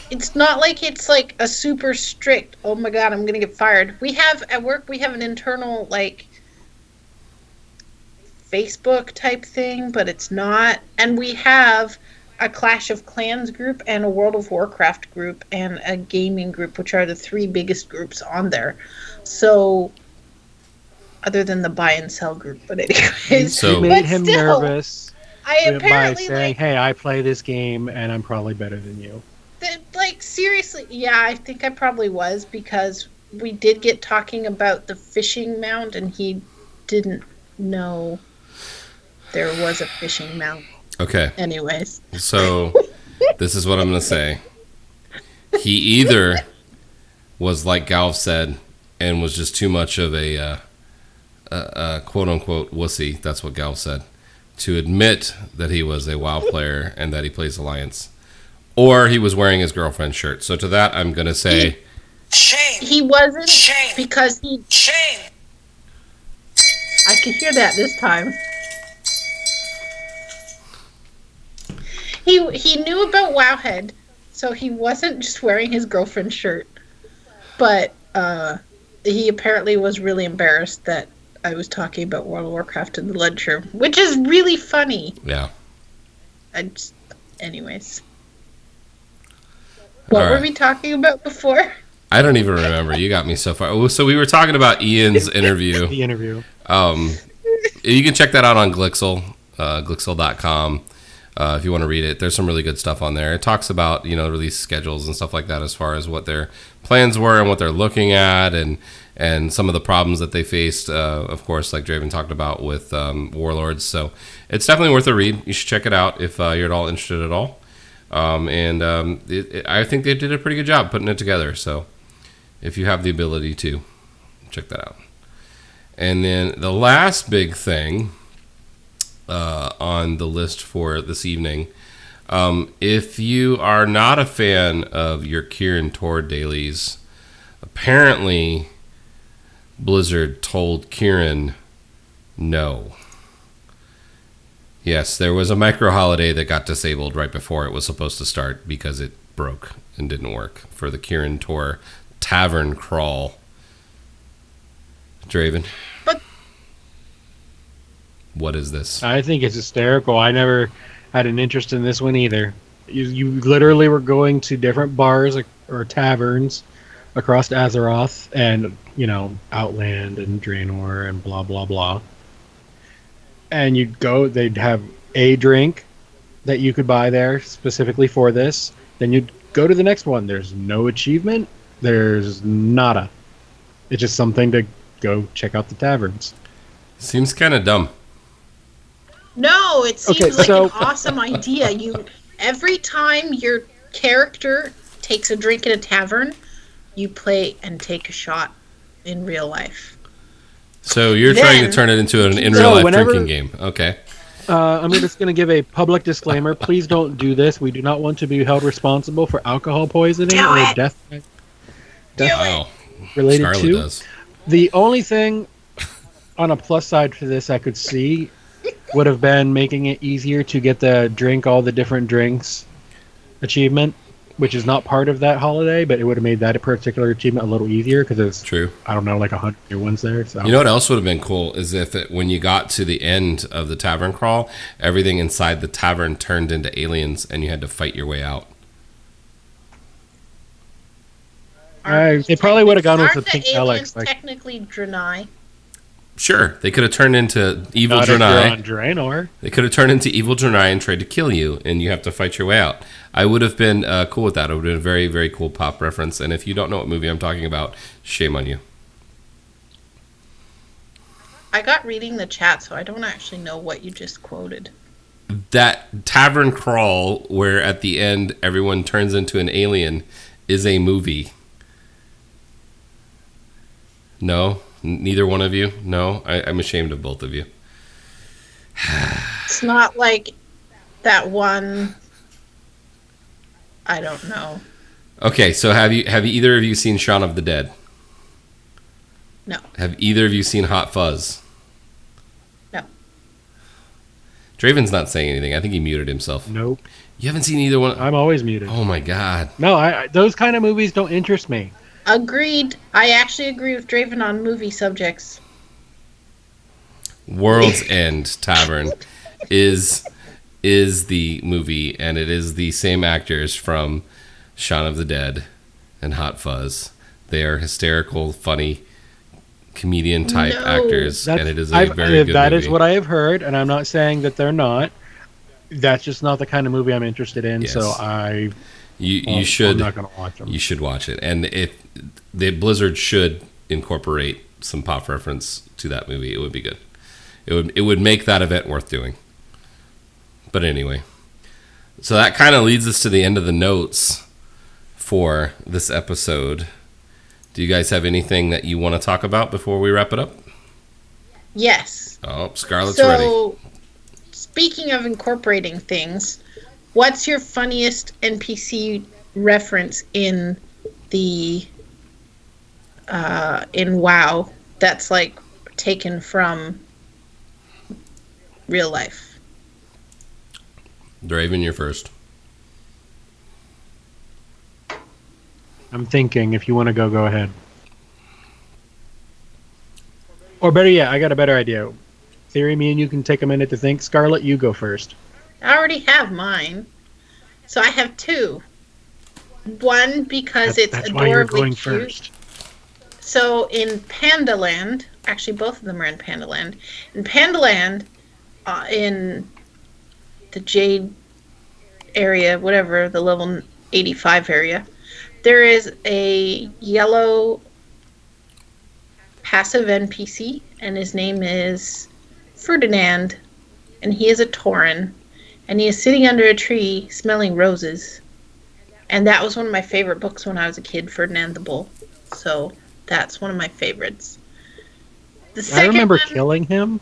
it's not like it's, like, a super strict, oh my god, I'm gonna get fired. At work, we have an internal, like, Facebook type thing, but it's not. And we have a Clash of Clans group and a World of Warcraft group and a gaming group, which are the three biggest groups on there. So, other than the buy and sell group, but anyways. So- You made But him still, nervous I by apparently saying, like, "Hey, I play this game, and I'm probably better than you." like seriously, yeah, I think I probably was because we did get talking about the fishing mount, and he didn't know there was a fishing mount. Okay. Anyways. So this is what I'm going to say. He either was like Galv said and was just too much of a quote-unquote wussy, that's what Galv said, to admit that he was a WoW player and that he plays Alliance. Or he was wearing his girlfriend's shirt. So to that, I'm going to say... Shame. He wasn't Shame. because he... Shame. I could hear that this time. He knew about Wowhead, so he wasn't just wearing his girlfriend's shirt. But he apparently was really embarrassed that I was talking about World of Warcraft in the lunchroom, which is really funny. Yeah. Anyways. What All were right. we talking about before? I don't even remember. You got me so far. Oh, so we were talking about Ian's interview. The interview. You can check that out on Glixel, glixel.com. If you want to read it, there's some really good stuff on there. It talks about, release schedules and stuff like that as far as what their plans were and what they're looking at and some of the problems that they faced, of course, like Draven talked about with Warlords. So it's definitely worth a read. You should check it out if you're at all interested at all. I think they did a pretty good job putting it together. So if you have the ability to, check that out. And then the last big thing on the list for this evening, if you are not a fan of your Kieran Tor dailies, apparently Blizzard told Kieran no. Yes, there was a micro holiday that got disabled right before it was supposed to start because it broke and didn't work for the Kieran Tor Tavern Crawl. Draven. But What is this? I think it's hysterical. I never had an interest in this one either. You literally were going to different bars or taverns across Azeroth and, Outland and Draenor and blah, blah, blah. And you'd go, they'd have a drink that you could buy there specifically for this. Then you'd go to the next one. There's no achievement. There's nada. It's just something to go check out the taverns. Seems kind of dumb. no, it seems Okay, like so- an awesome idea. Every time your character takes a drink at a tavern, you play and take a shot in real life. So you're Then- trying to turn it into an in So real life whenever- drinking game. Okay. I'm just going to give a public disclaimer. Please don't do this. We do not want to be held responsible for alcohol poisoning Do or it! death Oh, related Scarlet to. does. The only thing on a plus side for this I could see would have been making it easier to get the drink all the different drinks achievement, which is not part of that holiday, but it would have made that particular achievement a little easier because there's, True. I don't know, like 100 new ones there. So You know what else would have been cool is if when you got to the end of the tavern crawl, everything inside the tavern turned into aliens and you had to fight your way out. They probably would have gone with Aren't the pink aliens Alex. Like, technically Draenei? Sure, they could have turned into evil not if you're Draenei. on Draenor. They could have turned into evil Draenei and tried to kill you, and you have to fight your way out. I would have been cool with that. It would have been a very, very cool pop reference. And if you don't know what movie I'm talking about, shame on you. I got reading the chat, so I don't actually know what you just quoted. That tavern crawl where at the end everyone turns into an alien is a movie. No? Neither one of you? No? I'm ashamed of both of you. It's not like that one. I don't know. Okay, so have either of you seen Shaun of the Dead? No. Have either of you seen Hot Fuzz? No. Draven's not saying anything. I think he muted himself. Nope. You haven't seen either one? I'm always muted. Oh my god. No, I those kind of movies don't interest me. Agreed. I actually agree with Draven on movie subjects. World's End Tavern is the movie, and it is the same actors from Shaun of the Dead and Hot Fuzz. They are hysterical, funny, comedian type actors, and it is a very good That movie. is what I have heard, and I'm not saying that they're not. That's just not the kind of movie I'm interested in. Yes. So you should. I'm not going to watch them. You should watch it, and if the Blizzard should incorporate some pop reference to that movie, it would be good. It would make that event worth doing. But anyway, so that kind of leads us to the end of the notes for this episode. Do you guys have anything that you want to talk about before we wrap it up? Yes. Oh, Scarlett's ready. So, speaking of incorporating things, what's your funniest NPC reference in the in WoW that's like taken from real life? Draven, you're first. I'm thinking. If you want to go ahead. Or better yet, I got a better idea. Theory, me and you can take a minute to think. Scarlett, you go first. I already have mine. So I have two. One because it's That's why you're adorably going cute. first. So in Pandaland, actually both of them are in Pandaland. In Pandaland, in the Jade area, whatever, the level 85 area, there is a yellow passive NPC, and his name is Ferdinand, and he is a Tauren, and he is sitting under a tree smelling roses. And that was one of my favorite books when I was a kid, Ferdinand the Bull. So that's one of my favorites. The I second remember one, killing him.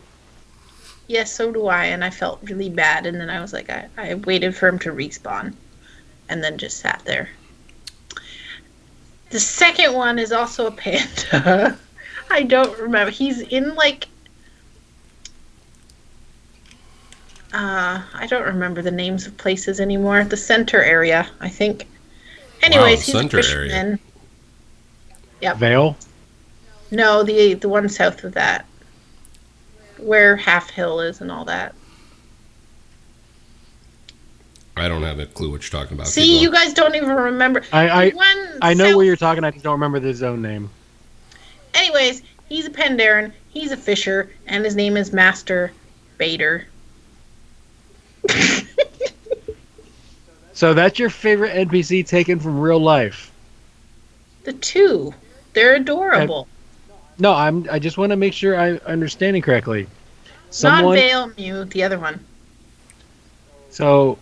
yes, so do I, and I felt really bad, and then I was like, I waited for him to respawn, and then just sat there. The second one is also a panda. I don't remember. He's in like... I don't remember the names of places anymore. The center area, I think. Anyways, he's a center fisherman. area. Yep. Vale. No, the one south of that. Where Half Hill is and all that. I don't have a clue what you're talking about. See, you guys don't even remember. I know south- where you're talking. I just don't remember the zone name. Anyways, he's a Pandaren, he's a fisher, and his name is Master Bader. So that's your favorite NPC taken from real life? The two. They're adorable. No, I just want to make sure I'm understanding correctly. Not Vale Mew, the other one. So,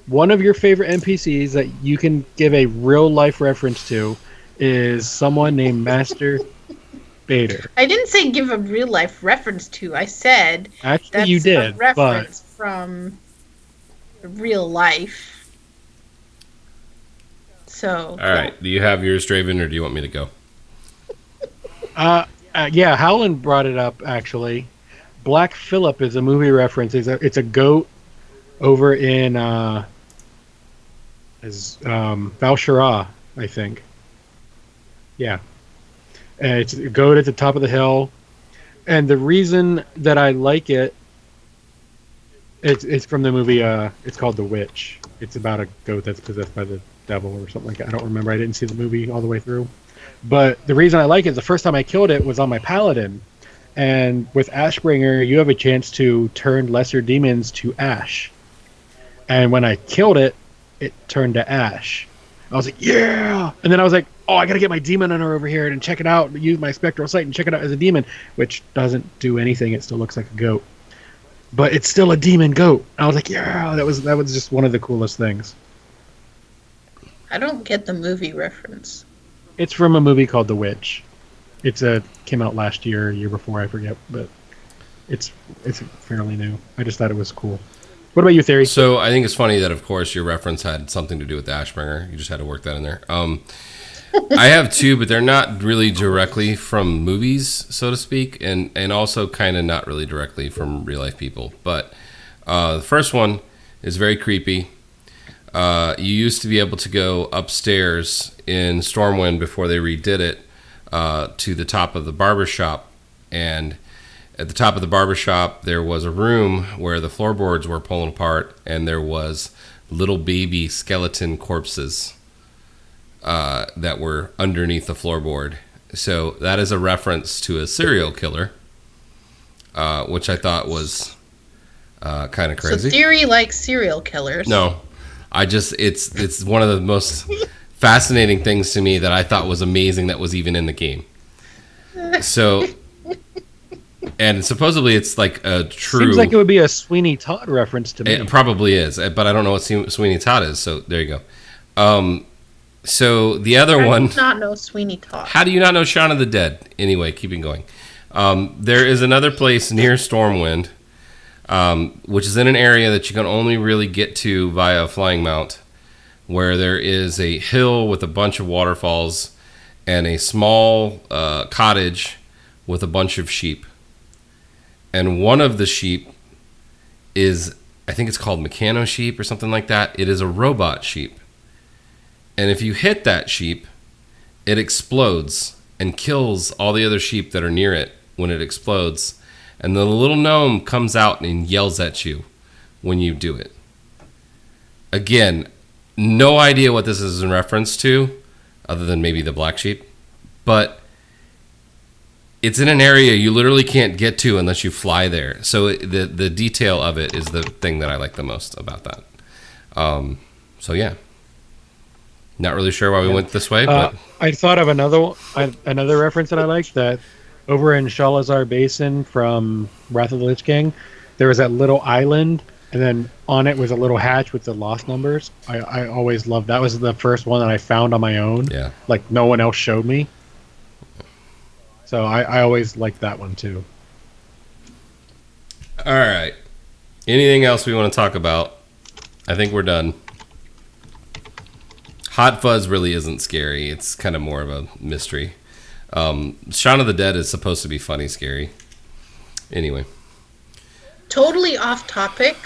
one of your favorite NPCs that you can give a real life reference to is someone named Master Bader. I didn't say give a real life reference to. I said Actually, that's you a did, reference from real life. So. All right. Do you have yours, Draven, or do you want me to go? Yeah, Howland brought it up, actually. Black Phillip is a movie reference. It's a goat over in is Valshara, I think. Yeah. And it's a goat at the top of the hill. And the reason that I like it, it's from the movie, it's called The Witch. It's about a goat that's possessed by the devil or something like that. I don't remember. I didn't see the movie all the way through. But the reason I like it is the first time I killed it was on my paladin. And with Ashbringer, you have a chance to turn lesser demons to ash. And when I killed it, it turned to ash. I was like, yeah! And then I was like, oh, I gotta get my demon hunter over here and check it out, use my spectral sight and check it out as a demon, which doesn't do anything. It still looks like a goat. But it's still a demon goat. I was like, yeah, that was just one of the coolest things. I don't get the movie reference. It's from a movie called The Witch. Came out last year, year before, I forget, but it's fairly new. I just thought it was cool. What about you, Theory? So I think it's funny that, of course, your reference had something to do with the Ashbringer. You just had to work that in there. I have two, but they're not really directly from movies, so to speak, and also kind of not really directly from real life people. But the first one is very creepy. You used to be able to go upstairs in Stormwind before they redid it to the top of the barber shop, and at the top of the barber shop there was a room where the floorboards were pulling apart, and there was little baby skeleton corpses that were underneath the floorboard. So that is a reference to a serial killer, which I thought was kind of crazy. So Theory likes serial killers. No, it's one of the most fascinating things to me that I thought was amazing that was even in the game. So, and supposedly it's like a true... Seems like it would be a Sweeney Todd reference to me. It probably is, but I don't know what Sweeney Todd is, so there you go. So the other one... I do not know Sweeney Todd. How do you not know Shaun of the Dead? Anyway, keeping going. There is another place near Stormwind, which is in an area that you can only really get to via a flying mount, where there is a hill with a bunch of waterfalls and a small cottage with a bunch of sheep. And one of the sheep is, I think it's called Meccano sheep or something like that. It is a robot sheep. And if you hit that sheep, it explodes and kills all the other sheep that are near it when it explodes. And the little gnome comes out and yells at you when you do it. Again, no idea what this is in reference to, other than maybe the black sheep. But it's in an area you literally can't get to unless you fly there. So the detail of it is the thing that I like the most about that. So yeah. Not really sure why we went this way, but I thought of another reference that I liked, that over in Shalazar Basin from Wrath of the Lich King, there was that little island, and then on it was a little hatch with the lost numbers. I always loved that. Was the first one that I found on my own. Yeah. Like no one else showed me. So I always liked that one too. all right. Anything else we want to talk about? I think we're done. Hot Fuzz really isn't scary. It's kind of more of a mystery. Shaun of the Dead is supposed to be funny, scary. Anyway. Totally off topic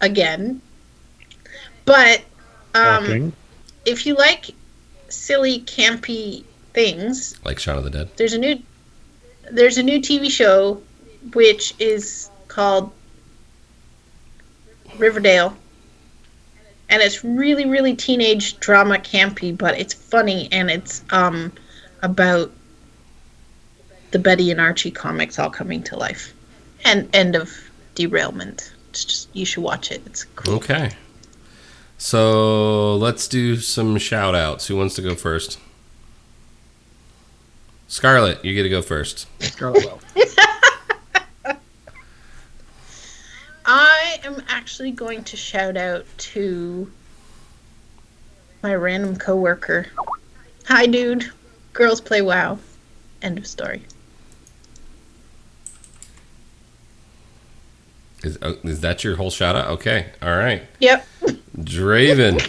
again. But if you like silly, campy things, Like Shaun of the Dead. there's a new TV show which is called Riverdale. And it's really, really teenage drama campy, but it's funny, and it's about the Betty and Archie comics all coming to life. And end of derailment. It's just, you should watch it. It's cool. Okay. So let's do some shout outs. Who wants to go first? Scarlett, you get to go first. Scarlet Well. I am actually going to shout out to my random coworker. Hi, dude. Girls play WoW. End of story. Is that your whole shout out? Okay. All right. Yep. Draven.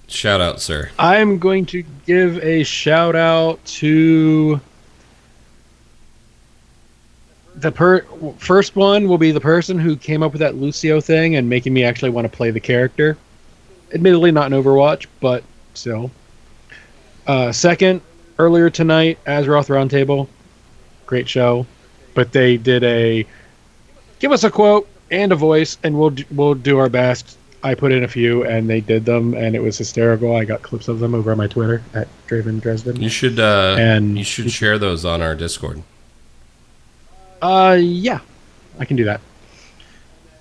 Shout out, sir. I'm going to give a shout out to the first one will be the person who came up with that Lucio thing and making me actually want to play the character. Admittedly, not in Overwatch, but still. Second, earlier tonight, Azeroth Roundtable. Great show. But they did a give us a quote and a voice, and we'll do our best. I put in a few, and they did them, and it was hysterical. I got clips of them over on my Twitter at Draven Dresden. You should share those on our Discord. Yeah, I can do that.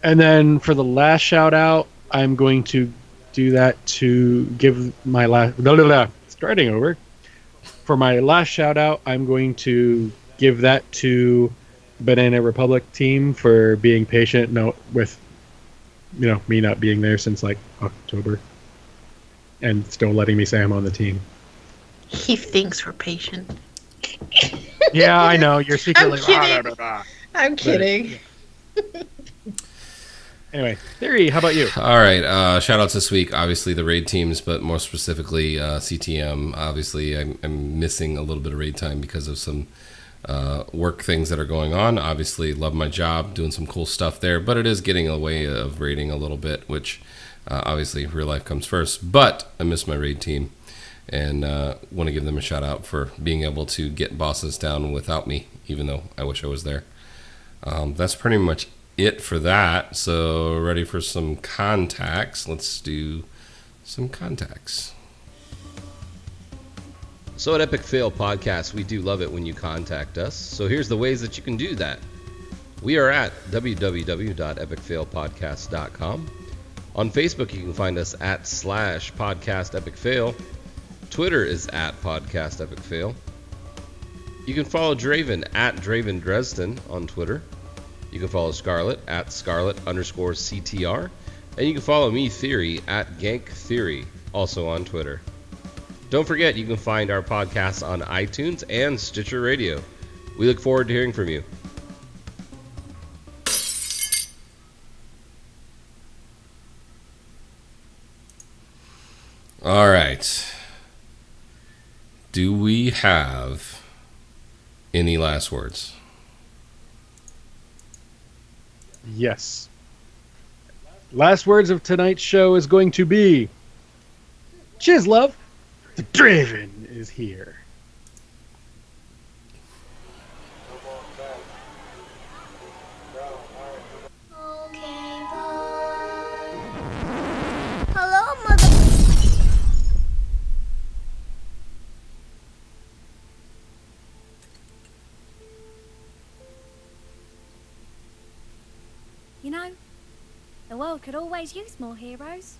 And then for the last shout out, I'm going to do that to give my last starting over. For my last shout out, I'm going to give that to Banana Republic team for being patient. With me not being there since like October, and still letting me say I'm on the team. He thinks we're patient. Yeah, I know. You're secretly. I'm kidding. Anyway, Theory, how about you? All right. Shout outs this week, obviously the raid teams, but more specifically CTM. Obviously, I'm missing a little bit of raid time because of some work things that are going on. Obviously, love my job, doing some cool stuff there, but it is getting away of raiding a little bit, which obviously real life comes first. But I miss my raid team, and want to give them a shout out for being able to get bosses down without me, even though I wish I was there. That's pretty much it for that. So ready for some contacts. Let's do some contacts. So at Epic Fail Podcast, we do love it when you contact us. So here's the ways that you can do that. We are at www.epicfailpodcast.com. On Facebook, you can find us at /podcastepicfail. Twitter is at podcastepicfail. You can follow Draven at Draven Dresden on Twitter. You can follow Scarlet at Scarlet_CTR. And you can follow me, Theory, at Gank Theory, also on Twitter. Don't forget, you can find our podcasts on iTunes and Stitcher Radio. We look forward to hearing from you. All right. Do we have any last words? Yes. Last words of tonight's show is going to be cheers, love. The Draven is here. Hello, mother. You know, the world could always use more heroes.